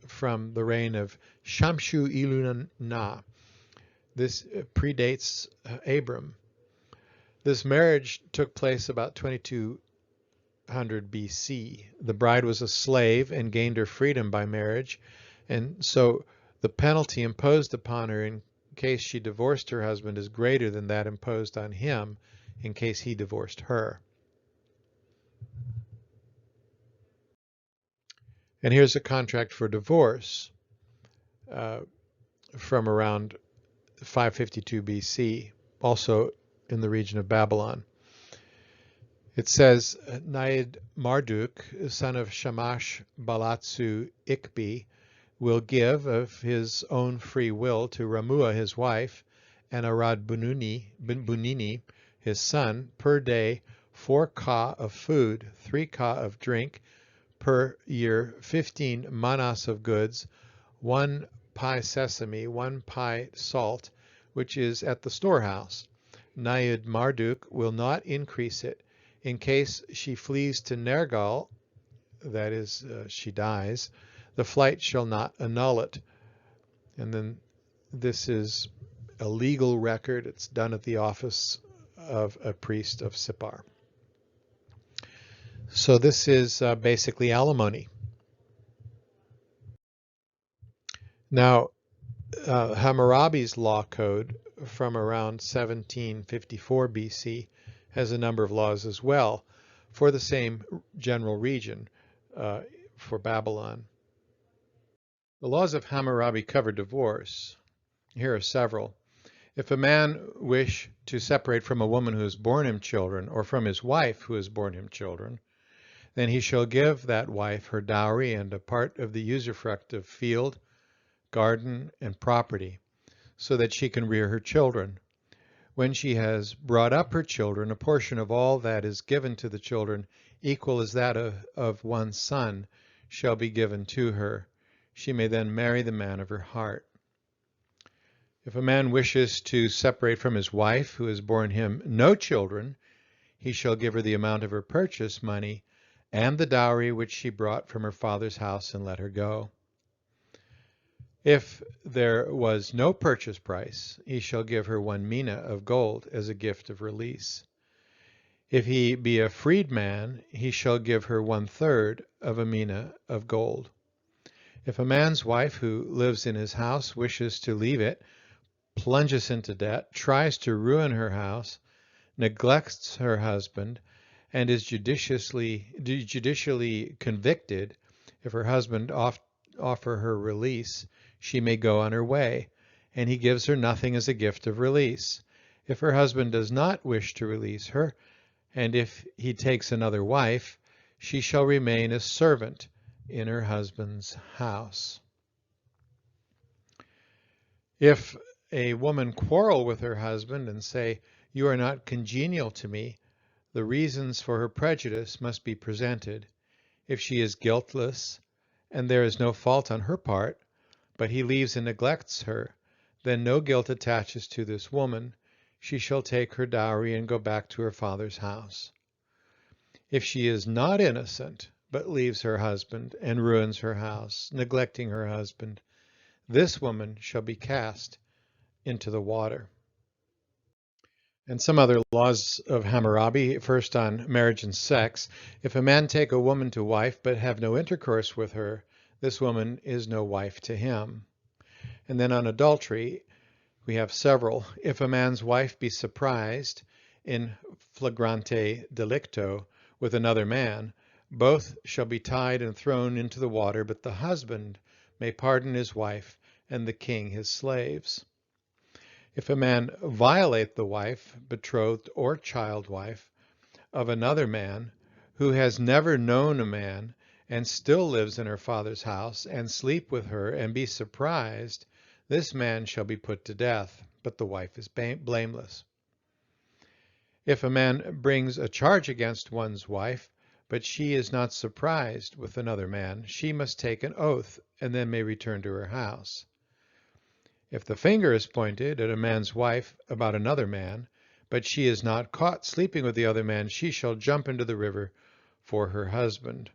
from the reign of Shamshu-Iluna. This predates Abram. This marriage took place about 2200 BC. The bride was a slave and gained her freedom by marriage, and so the penalty imposed upon her in case she divorced her husband is greater than that imposed on him in case he divorced her. And here's a contract for divorce from around 552 BC, also in the region of Babylon. It says, Naid Marduk, son of Shamash Balatsu Ikbi, will give of his own free will to Ramua, his wife, and Arad Bunini, his son, per day 4 ka of food, 3 ka of drink, per year 15 manas of goods, 1 pi sesame, 1 pi salt, which is at the storehouse. Naid Marduk will not increase it. In case she flees to Nergal, that is, she dies, the flight shall not annul it. And then this is a legal record. It's done at the office of a priest of Sippar. So this is basically alimony. Now, Hammurabi's law code from around 1754 BC has a number of laws as well for the same general region for Babylon. The laws of Hammurabi cover divorce. Here are several. If a man wish to separate from a woman who has borne him children, or from his wife who has borne him children, then he shall give that wife her dowry and a part of the usufruct of field, garden, and property, so that she can rear her children. When she has brought up her children, a portion of all that is given to the children, equal as that of one son, shall be given to her. She may then marry the man of her heart. If a man wishes to separate from his wife, who has borne him no children, he shall give her the amount of her purchase money and the dowry which she brought from her father's house, and let her go. If there was no purchase price, he shall give her 1 mina of gold as a gift of release. If he be a freedman, he shall give her 1/3 of a mina of gold. If a man's wife who lives in his house wishes to leave it, plunges into debt, tries to ruin her house, neglects her husband, and is judicially convicted, if her husband offer her release, she may go on her way, and he gives her nothing as a gift of release. If her husband does not wish to release her, and if he takes another wife, she shall remain a servant in her husband's house. If a woman quarrel with her husband and say, "You are not congenial to me," the reasons for her prejudice must be presented. If she is guiltless, and there is no fault on her part, but he leaves and neglects her, then no guilt attaches to this woman. She shall take her dowry and go back to her father's house. If she is not innocent, but leaves her husband and ruins her house, neglecting her husband, this woman shall be cast into the water. And some other laws of Hammurabi, first on marriage and sex. If a man take a woman to wife but have no intercourse with her, this woman is no wife to him. And then on adultery, we have several. If a man's wife be surprised in flagrante delicto with another man, both shall be tied and thrown into the water, but the husband may pardon his wife and the king his slaves. If a man violate the wife, betrothed, or child wife of another man who has never known a man and still lives in her father's house, and sleep with her and be surprised, this man shall be put to death, but the wife is blameless. If a man brings a charge against one's wife, but she is not surprised with another man, she must take an oath and then may return to her house. If the finger is pointed at a man's wife about another man, but she is not caught sleeping with the other man, she shall jump into the river for her husband.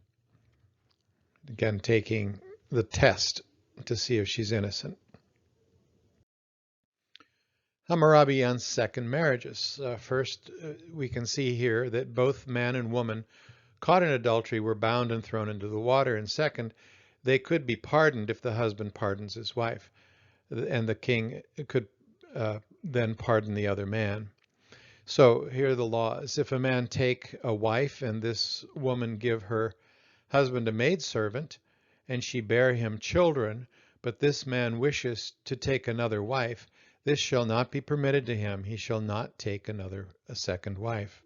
Again, taking the test to see if she's innocent. Hammurabi on second marriages. First, we can see here that both man and woman caught in adultery were bound and thrown into the water. And second, they could be pardoned if the husband pardons his wife, and the king could then pardon the other man. So here are the laws. If a man take a wife and this woman give her husband a maidservant, and she bear him children, but this man wishes to take another wife, this shall not be permitted to him. He shall not take a second wife.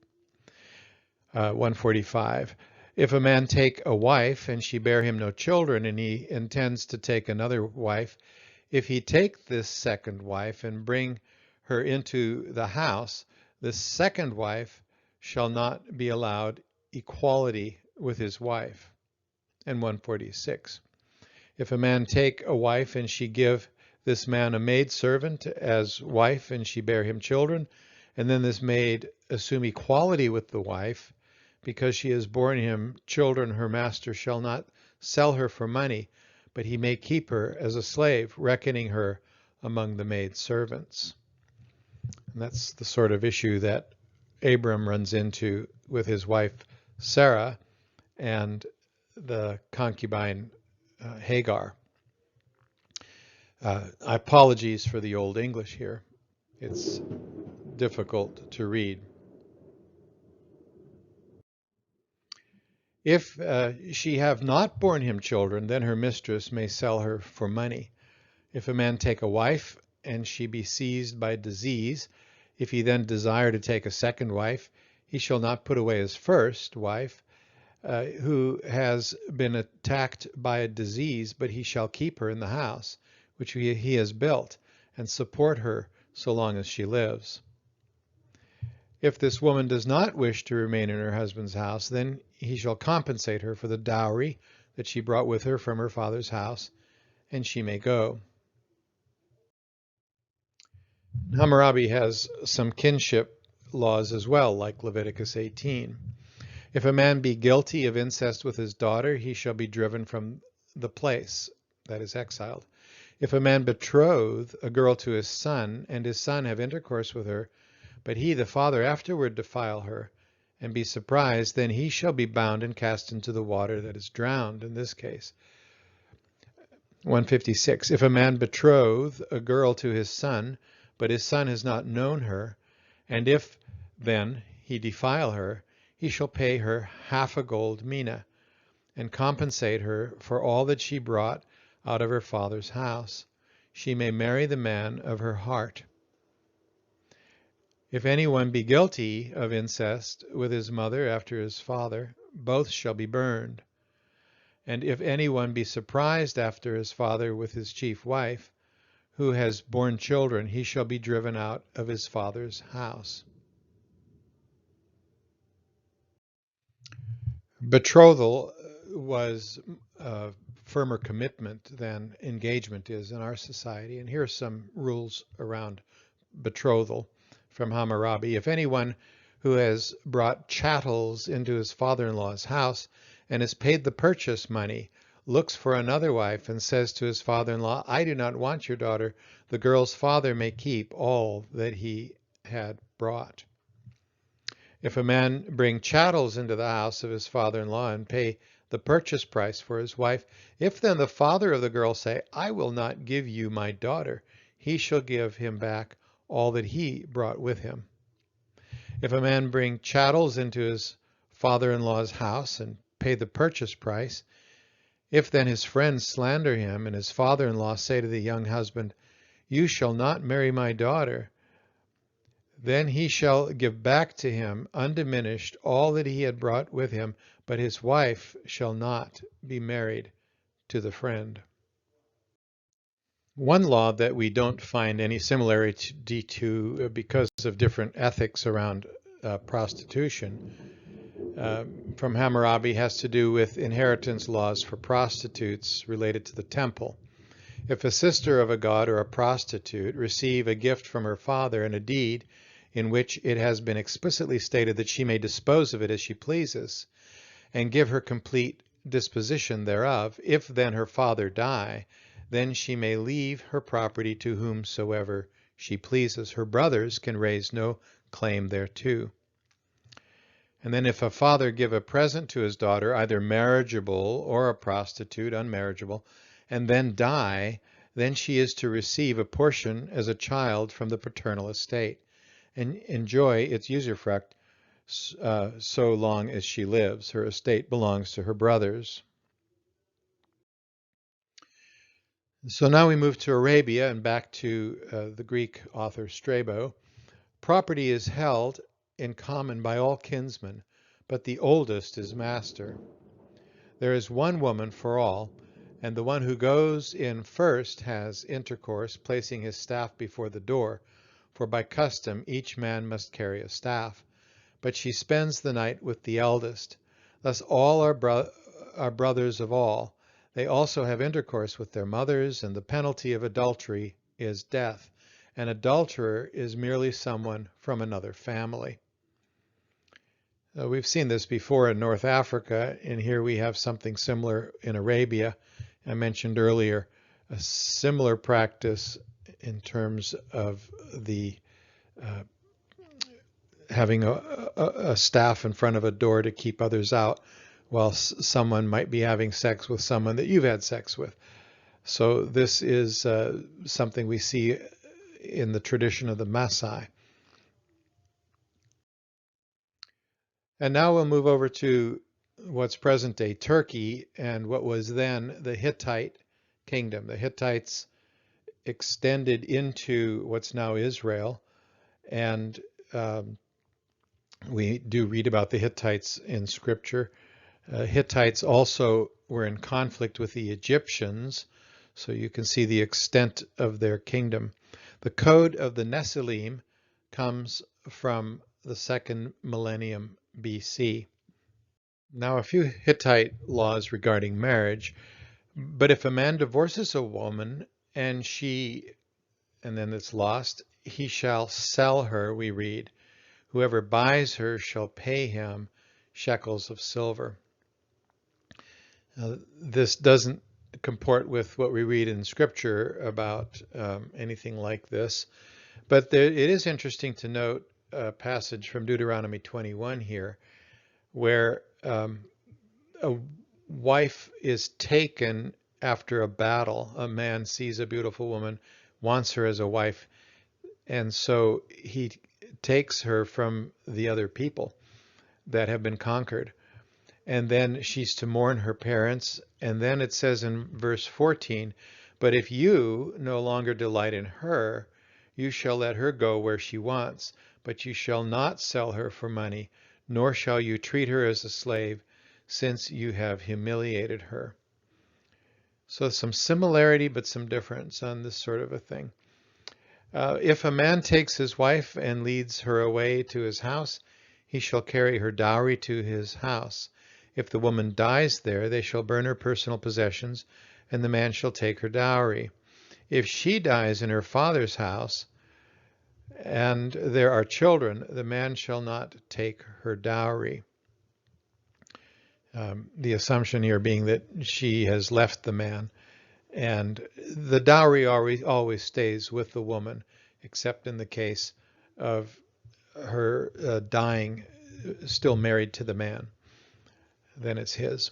145. If a man take a wife and she bear him no children, and he intends to take another wife, if he take this second wife and bring her into the house, the second wife shall not be allowed equality with his wife. And 146. If a man take a wife and she give this man a maidservant as wife, and she bear him children, and then this maid assume equality with the wife, because she has borne him children, her master shall not sell her for money, but he may keep her as a slave, reckoning her among the maid servants. And that's the sort of issue that Abram runs into with his wife Sarah and the concubine Hagar. Apologies for the Old English here. It's difficult to read. If she have not borne him children, then her mistress may sell her for money. If a man take a wife and she be seized by disease, if he then desire to take a second wife, he shall not put away his first wife, who has been attacked by a disease, but he shall keep her in the house which he has built, and support her so long as she lives. If this woman does not wish to remain in her husband's house, then he shall compensate her for the dowry that she brought with her from her father's house, and she may go. Hammurabi has some kinship laws as well, like Leviticus 18. If a man be guilty of incest with his daughter, he shall be driven from the place, that is, exiled. If a man betroth a girl to his son, and his son have intercourse with her, but he, the father, afterward defile her, and be surprised, then he shall be bound and cast into the water, that is, drowned in this case. 156. If a man betroth a girl to his son, but his son has not known her, and if then he defile her, he shall pay her half a gold mina, and compensate her for all that she brought out of her father's house. She may marry the man of her heart. If anyone be guilty of incest with his mother after his father, both shall be burned. And if anyone be surprised after his father with his chief wife, who has borne children, he shall be driven out of his father's house. Betrothal was a firmer commitment than engagement is in our society, and here are some rules around betrothal from Hammurabi. If anyone who has brought chattels into his father-in-law's house and has paid the purchase money, looks for another wife and says to his father-in-law, I do not want your daughter, the girl's father may keep all that he had brought. If a man bring chattels into the house of his father-in-law and pay the purchase price for his wife, if then the father of the girl say, I will not give you my daughter, he shall give him back all that he brought with him. If a man bring chattels into his father-in-law's house and pay the purchase price, if then his friends slander him and his father-in-law say to the young husband, you shall not marry my daughter, then he shall give back to him undiminished all that he had brought with him, but his wife shall not be married to the friend. One law that we don't find any similarity to because of different ethics around prostitution from Hammurabi has to do with inheritance laws for prostitutes related to the temple. If a sister of a god or a prostitute receive a gift from her father and a deed in which it has been explicitly stated that she may dispose of it as she pleases, and give her complete disposition thereof, if then her father die, then she may leave her property to whomsoever she pleases. Her brothers can raise no claim thereto. And then if a father give a present to his daughter, either marriageable or a prostitute, unmarriageable, and then die, then she is to receive a portion as a child from the paternal estate, and enjoy its usufruct so long as she lives. Her estate belongs to her brothers. So now we move to Arabia and back to the Greek author Strabo. Property is held in common by all kinsmen, but the oldest is master. There is one woman for all, and the one who goes in first has intercourse, placing his staff before the door, for by custom each man must carry a staff. But she spends the night with the eldest. Thus all are brothers of all. They also have intercourse with their mothers, and the penalty of adultery is death. An adulterer is merely someone from another family. We've seen this before in North Africa, and here we have something similar in Arabia. I mentioned earlier a similar practice in terms of the having a staff in front of a door to keep others out, while someone might be having sex with someone that you've had sex with. So this is something we see in the tradition of the Maasai. And now we'll move over to what's present-day Turkey and what was then the Hittite kingdom. The Hittites extended into what's now Israel, and um, we do read about the Hittites in Scripture. Hittites also were in conflict with the Egyptians, so you can see the extent of their kingdom. The code of the Nephilim comes from the second millennium BC. Now, a few Hittite laws regarding marriage. But if a man divorces a woman and then it's lost, he shall sell her, we read. Whoever buys her shall pay him shekels of silver. This doesn't comport with what we read in Scripture about anything like this. But it is interesting to note a passage from Deuteronomy 21 here, where a wife is taken after a battle. A man sees a beautiful woman, wants her as a wife, and so he takes her from the other people that have been conquered. And then she's to mourn her parents. And then it says in verse 14, but if you no longer delight in her, you shall let her go where she wants, but you shall not sell her for money, nor shall you treat her as a slave, since you have humiliated her. So some similarity, but some difference on this sort of a thing. If a man takes his wife and leads her away to his house, he shall carry her dowry to his house. If the woman dies there, they shall burn her personal possessions, and the man shall take her dowry. If she dies in her father's house, and there are children, the man shall not take her dowry. The assumption here being that she has left the man, and the dowry always stays with the woman, except in the case of her dying still married to the man. Then it's his.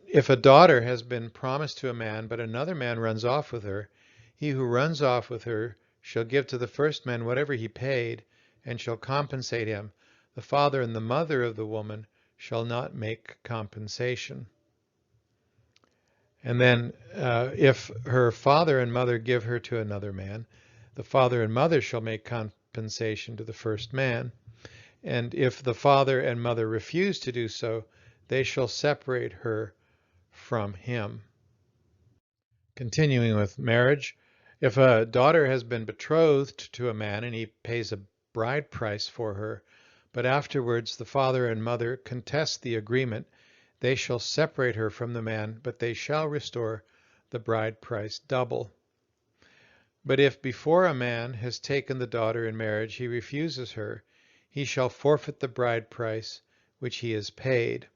If a daughter has been promised to a man, but another man runs off with her, he who runs off with her shall give to the first man whatever he paid, and shall compensate him. The father and the mother of the woman shall not make compensation. And then if her father and mother give her to another man, the father and mother shall make compensation to the first man. And if the father and mother refuse to do so, they shall separate her from him. Continuing with marriage, if a daughter has been betrothed to a man and he pays a bride price for her, but afterwards the father and mother contest the agreement, they shall separate her from the man, but they shall restore the bride price double. But if before a man has taken the daughter in marriage he refuses her, he shall forfeit the bride price which he has paid.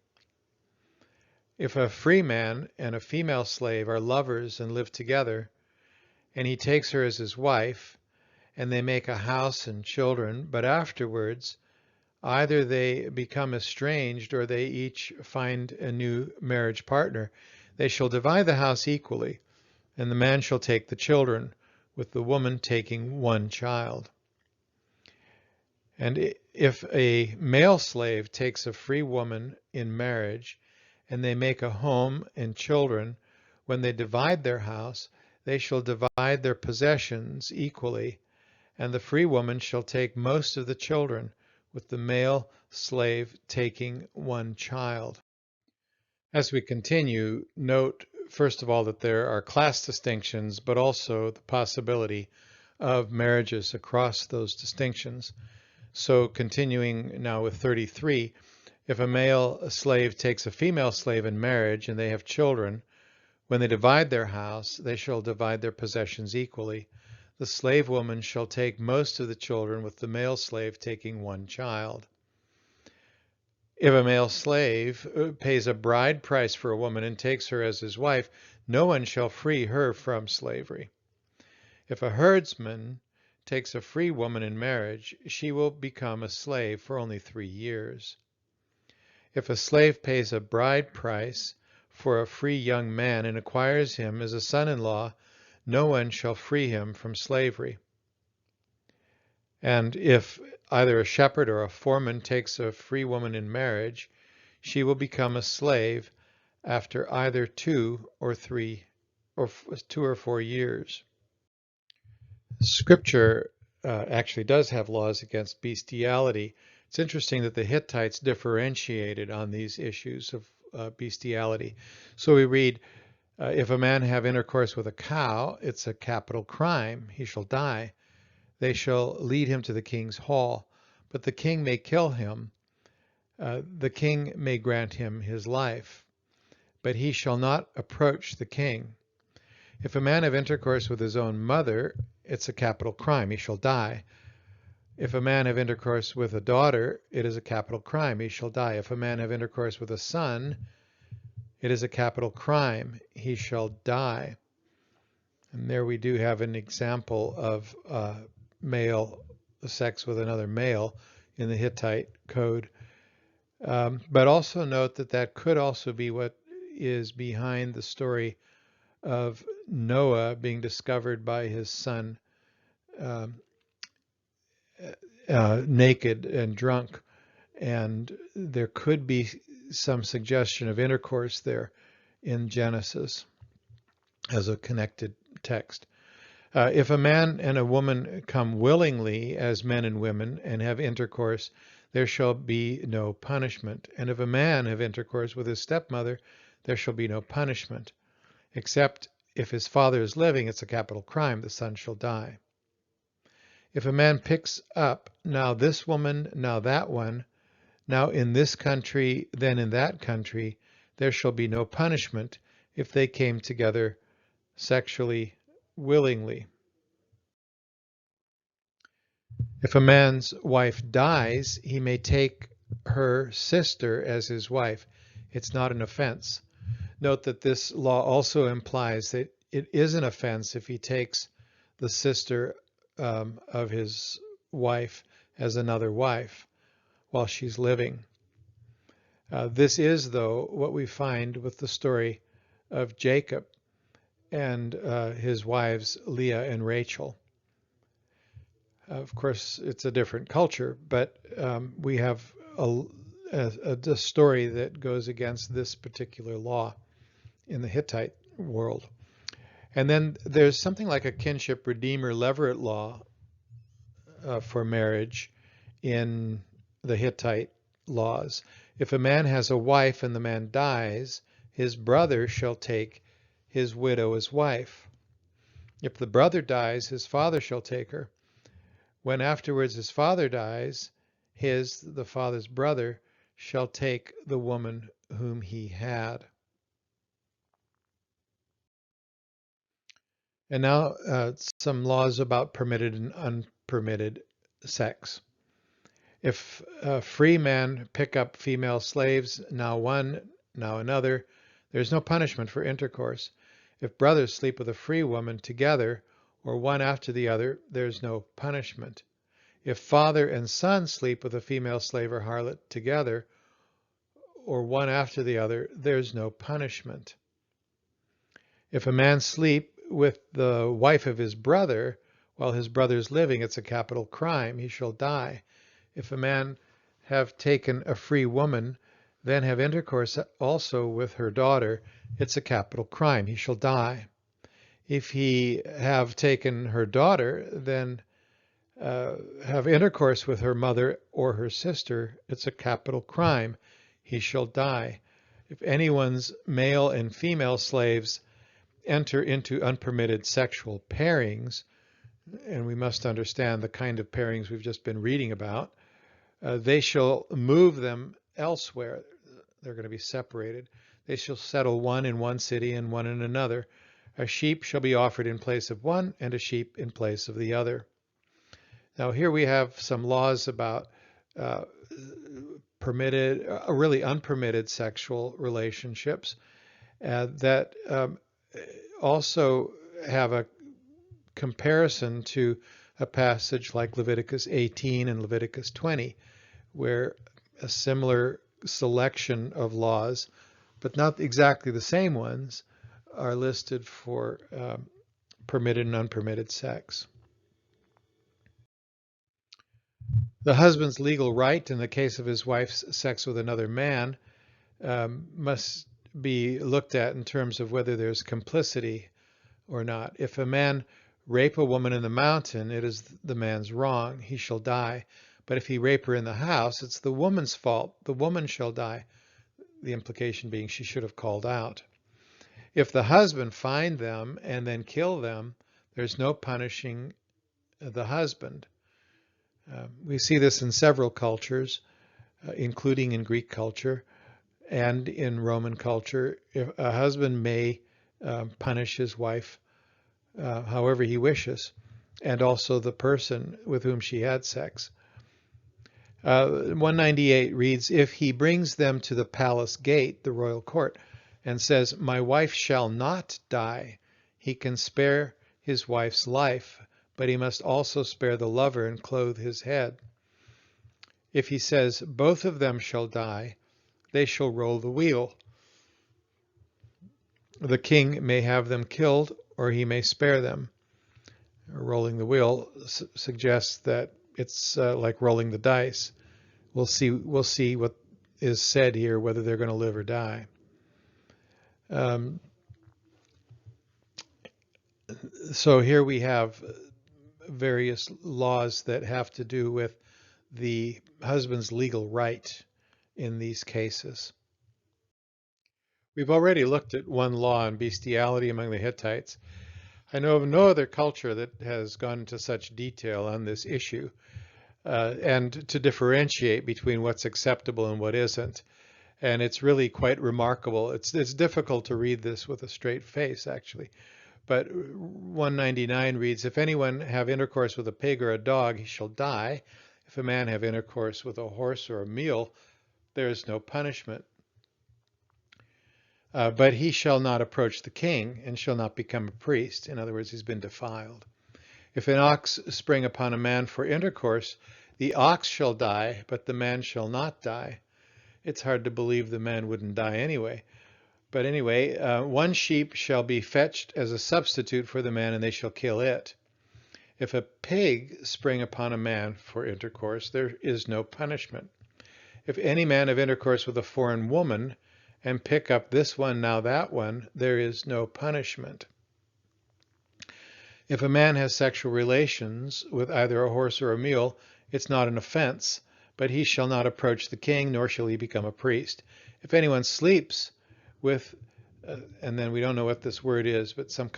If a free man and a female slave are lovers and live together, and he takes her as his wife, and they make a house and children, but afterwards either they become estranged or they each find a new marriage partner, they shall divide the house equally, and the man shall take the children, with the woman taking one child. And if a male slave takes a free woman in marriage, and they make a home and children, when they divide their house, they shall divide their possessions equally, and the free woman shall take most of the children, with the male slave taking one child. As we continue, note first of all that there are class distinctions, but also the possibility of marriages across those distinctions. So continuing now with 33, if a male slave takes a female slave in marriage and they have children, when they divide their house, they shall divide their possessions equally. The slave woman shall take most of the children, with the male slave taking one child. If a male slave pays a bride price for a woman and takes her as his wife, no one shall free her from slavery. If a herdsman takes a free woman in marriage, she will become a slave for only 3 years. If a slave pays a bride price for a free young man and acquires him as a son-in-law, no one shall free him from slavery. And if either a shepherd or a foreman takes a free woman in marriage, she will become a slave after either 2 or 3 or 2 or 4 years. Scripture actually does have laws against bestiality. It's interesting that the Hittites differentiated on these issues of bestiality. So we read, if a man have intercourse with a cow, it's a capital crime. He shall die. They shall lead him to the king's hall, but the king may kill him. The king may grant him his life, but he shall not approach the king. If a man have intercourse with his own mother, it's a capital crime. He shall die. If a man have intercourse with a daughter, it is a capital crime. He shall die. If a man have intercourse with a son, it is a capital crime. He shall die. And there we do have an example of male sex with another male in the Hittite code. But also note that that could also be what is behind the story of Noah being discovered by his son naked and drunk. And there could be some suggestion of intercourse there in Genesis as a connected text. If a man and a woman come willingly as men and women and have intercourse, there shall be no punishment. And if a man have intercourse with his stepmother, there shall be no punishment. Except if his father is living, it's a capital crime. The son shall die. If a man picks up now this woman, now that one, now in this country, then in that country, there shall be no punishment if they came together sexually willingly. If a man's wife dies, he may take her sister as his wife. It's not an offense. Note that this law also implies that it is an offense if he takes the sister of his wife as another wife while she's living. This is, though, what we find with the story of Jacob and his wives Leah and Rachel. Of course, it's a different culture, but we have a story that goes against this particular law in the Hittite world. And then there's something like a kinship redeemer levirate law for marriage in the Hittite laws. If a man has a wife and the man dies, his brother shall take his widow as wife. If the brother dies, his father shall take her. When afterwards his father dies, the father's brother, shall take the woman whom he had. And now some laws about permitted and unpermitted sex. If a free man pick up female slaves, now one, now another, there's no punishment for intercourse. If brothers sleep with a free woman together, or one after the other, there's no punishment. If father and son sleep with a female slave or harlot together, or one after the other, there's no punishment. If a man sleep with the wife of his brother while his brother is living, it's a capital crime. He shall die. If a man have taken a free woman, then have intercourse also with her daughter, it's a capital crime. He shall die. If he have taken her daughter, then have intercourse with her mother or her sister, it's a capital crime. He shall die. If anyone's male and female slaves enter into unpermitted sexual pairings, and we must understand the kind of pairings we've just been reading about, they shall move them elsewhere. They're going to be separated. They shall settle one in one city and one in another. A sheep shall be offered in place of one, and a sheep in place of the other. Now here we have some laws about permitted, really unpermitted sexual relationships that also have a comparison to a passage like Leviticus 18 and Leviticus 20, where a similar selection of laws, but not exactly the same ones, are listed for permitted and unpermitted sex. The husband's legal right in the case of his wife's sex with another man must be looked at in terms of whether there's complicity or not. If a man rape a woman in the mountain, it is the man's wrong. He shall die. But if he rape her in the house, it's the woman's fault. The woman shall die. The implication being she should have called out. If the husband find them and then kill them, there's no punishing the husband. We see this in several cultures, including in Greek culture and in Roman culture. If a husband may punish his wife however he wishes, and also the person with whom she had sex. 198 reads, if he brings them to the palace gate, the royal court, and says, my wife shall not die, he can spare his wife's life, but he must also spare the lover and clothe his head. If he says, both of them shall die, they shall roll the wheel. The king may have them killed, or he may spare them. Rolling the wheel suggests that it's like rolling the dice. We'll see what is said here, whether they're going to live or die. So here we have various laws that have to do with the husband's legal right in these cases. We've already looked at one law on bestiality among the Hittites. I know of no other culture that has gone into such detail on this issue, and to differentiate between what's acceptable and what isn't. And it's really quite remarkable. It's difficult to read this with a straight face, actually. But 199 reads, if anyone have intercourse with a pig or a dog, he shall die. If a man have intercourse with a horse or a mule, there is no punishment. But he shall not approach the king and shall not become a priest. In other words, he's been defiled. If an ox spring upon a man for intercourse, the ox shall die, but the man shall not die. It's hard to believe the man wouldn't die anyway. But anyway, one sheep shall be fetched as a substitute for the man, and they shall kill it. If a pig spring upon a man for intercourse, there is no punishment. If any man have intercourse with a foreign woman, and pick up this one, now that one, there is no punishment. If a man has sexual relations with either a horse or a mule, it's not an offense, but he shall not approach the king, nor shall he become a priest. If anyone sleeps with, and then we don't know what this word is, but some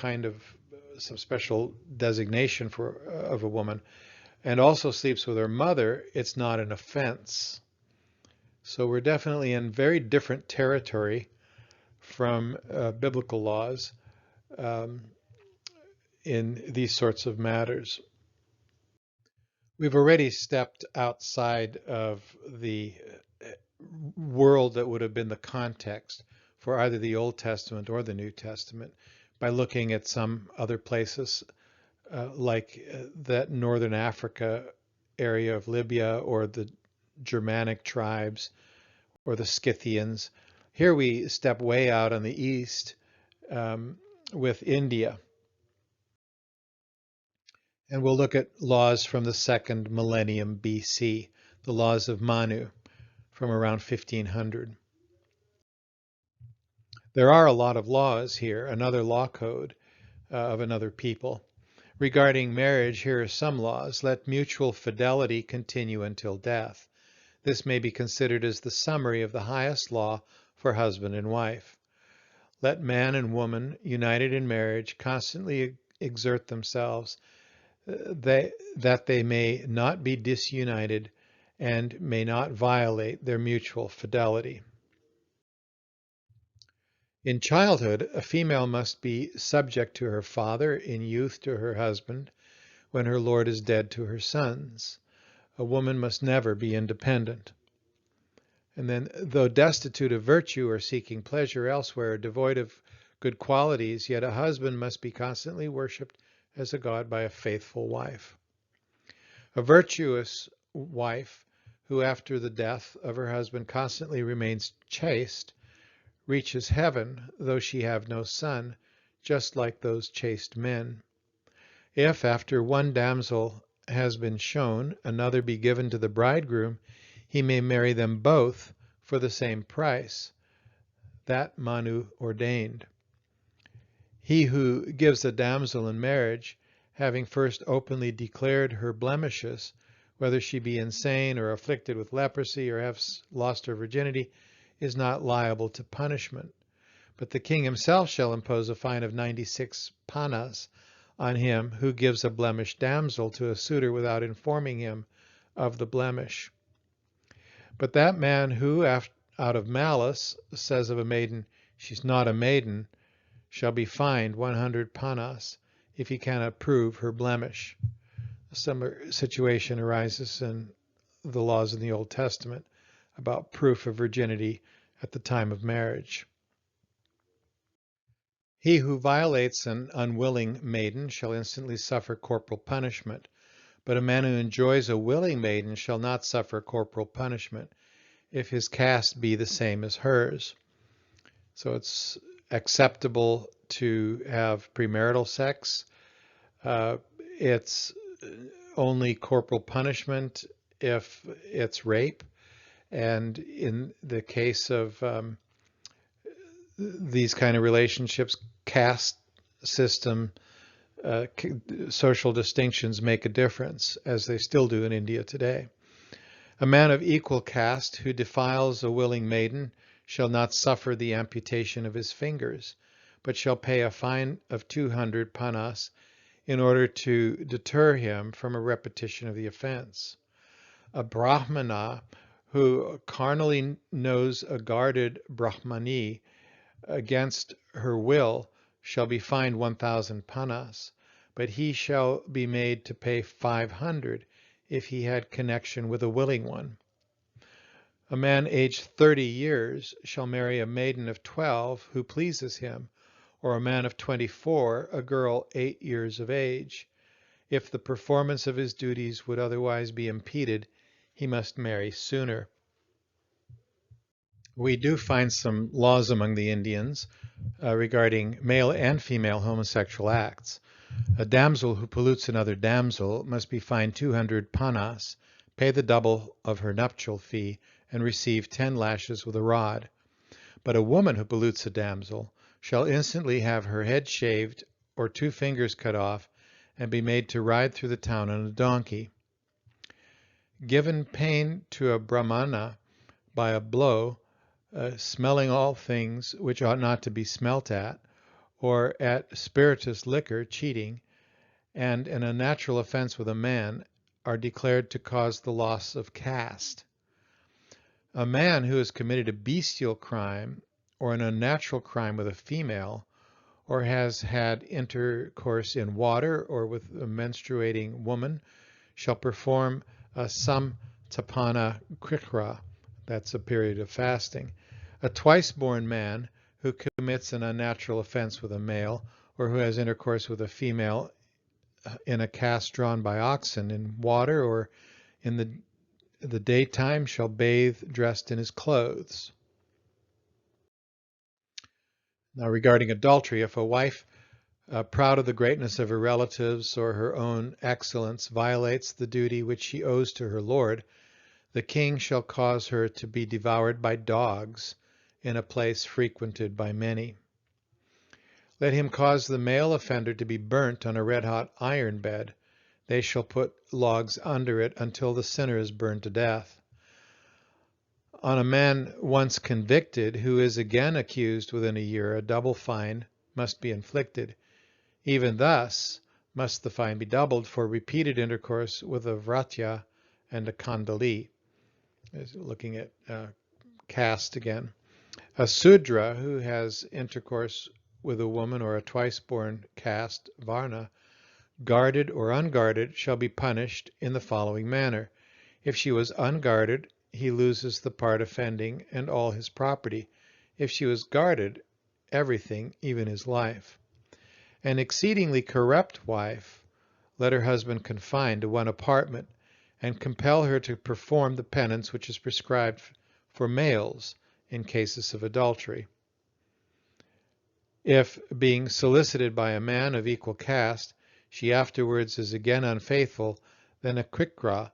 special designation of a woman, and also sleeps with her mother, it's not an offense. So we're definitely in very different territory from biblical laws in these sorts of matters. We've already stepped outside of the world that would have been the context for either the Old Testament or the New Testament by looking at some other places like that northern Africa area of Libya, or the Germanic tribes, or the Scythians. Here we step way out on the east with India. And we'll look at laws from the 2nd millennium BC, the laws of Manu from around 1500. There are a lot of laws here, another law code of another people. Regarding marriage, here are some laws. Let mutual fidelity continue until death. This may be considered as the summary of the highest law for husband and wife. Let man and woman, united in marriage, constantly exert themselves that they may not be disunited and may not violate their mutual fidelity. In childhood, a female must be subject to her father, in youth to her husband, when her lord is dead to her sons. A woman must never be independent. And then, though destitute of virtue or seeking pleasure elsewhere, or devoid of good qualities, yet a husband must be constantly worshipped as a god by a faithful wife. A virtuous wife, who after the death of her husband constantly remains chaste, reaches heaven, though she have no son, just like those chaste men. If, after one damsel has been shown, another be given to the bridegroom, he may marry them both for the same price. That Manu ordained. He who gives a damsel in marriage, having first openly declared her blemishes, whether she be insane or afflicted with leprosy or have lost her virginity, is not liable to punishment. But the king himself shall impose a fine of 96 panas on him who gives a blemished damsel to a suitor without informing him of the blemish. But that man who, out of malice, says of a maiden, she's not a maiden, shall be fined 100 panas if he cannot prove her blemish. A similar situation arises in the laws in the Old Testament about proof of virginity at the time of marriage. He who violates an unwilling maiden shall instantly suffer corporal punishment, but a man who enjoys a willing maiden shall not suffer corporal punishment if his caste be the same as hers. So it's acceptable to have premarital sex. It's only corporal punishment if it's rape. And in the case of these kind of relationships, caste system, social distinctions make a difference, as they still do in India today. A man of equal caste who defiles a willing maiden shall not suffer the amputation of his fingers, but shall pay a fine of 200 panas in order to deter him from a repetition of the offense. A brahmana who carnally knows a guarded brahmani against her will shall be fined 1,000 panas, but he shall be made to pay 500 if he had connection with a willing one. A man aged 30 years shall marry a maiden of 12 who pleases him, or a man of 24 a girl 8 years of age. If the performance of his duties would otherwise be impeded, he must marry sooner. We do find some laws among the Indians regarding male and female homosexual acts. A damsel who pollutes another damsel must be fined 200 panas, pay the double of her nuptial fee, and receive 10 lashes with a rod. But a woman who pollutes a damsel shall instantly have her head shaved or 2 fingers cut off and be made to ride through the town on a donkey. Given pain to a brahmana by a blow, smelling all things which ought not to be smelt at, or at spirituous liquor, cheating, and an unnatural offense with a man, are declared to cause the loss of caste. A man who has committed a bestial crime or an unnatural crime with a female, or has had intercourse in water or with a menstruating woman, shall perform a samtapana krikra, that's a period of fasting. A twice-born man who commits an unnatural offense with a male, or who has intercourse with a female in a cask drawn by oxen in water or in the daytime, shall bathe dressed in his clothes. Now regarding adultery, if a wife proud of the greatness of her relatives or her own excellence violates the duty which she owes to her lord, the king shall cause her to be devoured by dogs in a place frequented by many. Let him cause the male offender to be burnt on a red-hot iron bed. They shall put logs under it until the sinner is burned to death. On a man once convicted who is again accused within a year, a double fine must be inflicted. Even thus must the fine be doubled for repeated intercourse with a vratya and a kandali. Looking at caste again. A Sudra who has intercourse with a woman or a twice-born caste, Varna, guarded or unguarded, shall be punished in the following manner. If she was unguarded, he loses the part offending and all his property. If she was guarded, everything, even his life. An exceedingly corrupt wife, let her husband confine to one apartment, and compel her to perform the penance which is prescribed for males in cases of adultery. If, being solicited by a man of equal caste, she afterwards is again unfaithful, then a krikra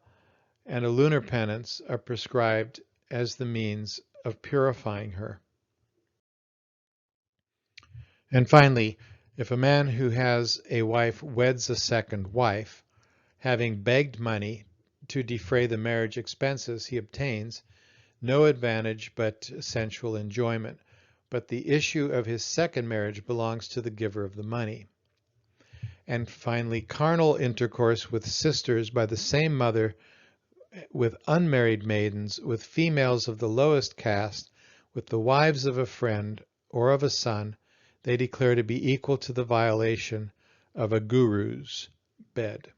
and a lunar penance are prescribed as the means of purifying her. And finally, If a man who has a wife weds a second wife, having begged money to defray the marriage expenses, he obtains no advantage but sensual enjoyment, but the issue of his second marriage belongs to the giver of the money. And finally, carnal intercourse with sisters by the same mother, with unmarried maidens, with females of the lowest caste, with the wives of a friend or of a son, they declare to be equal to the violation of a guru's bed.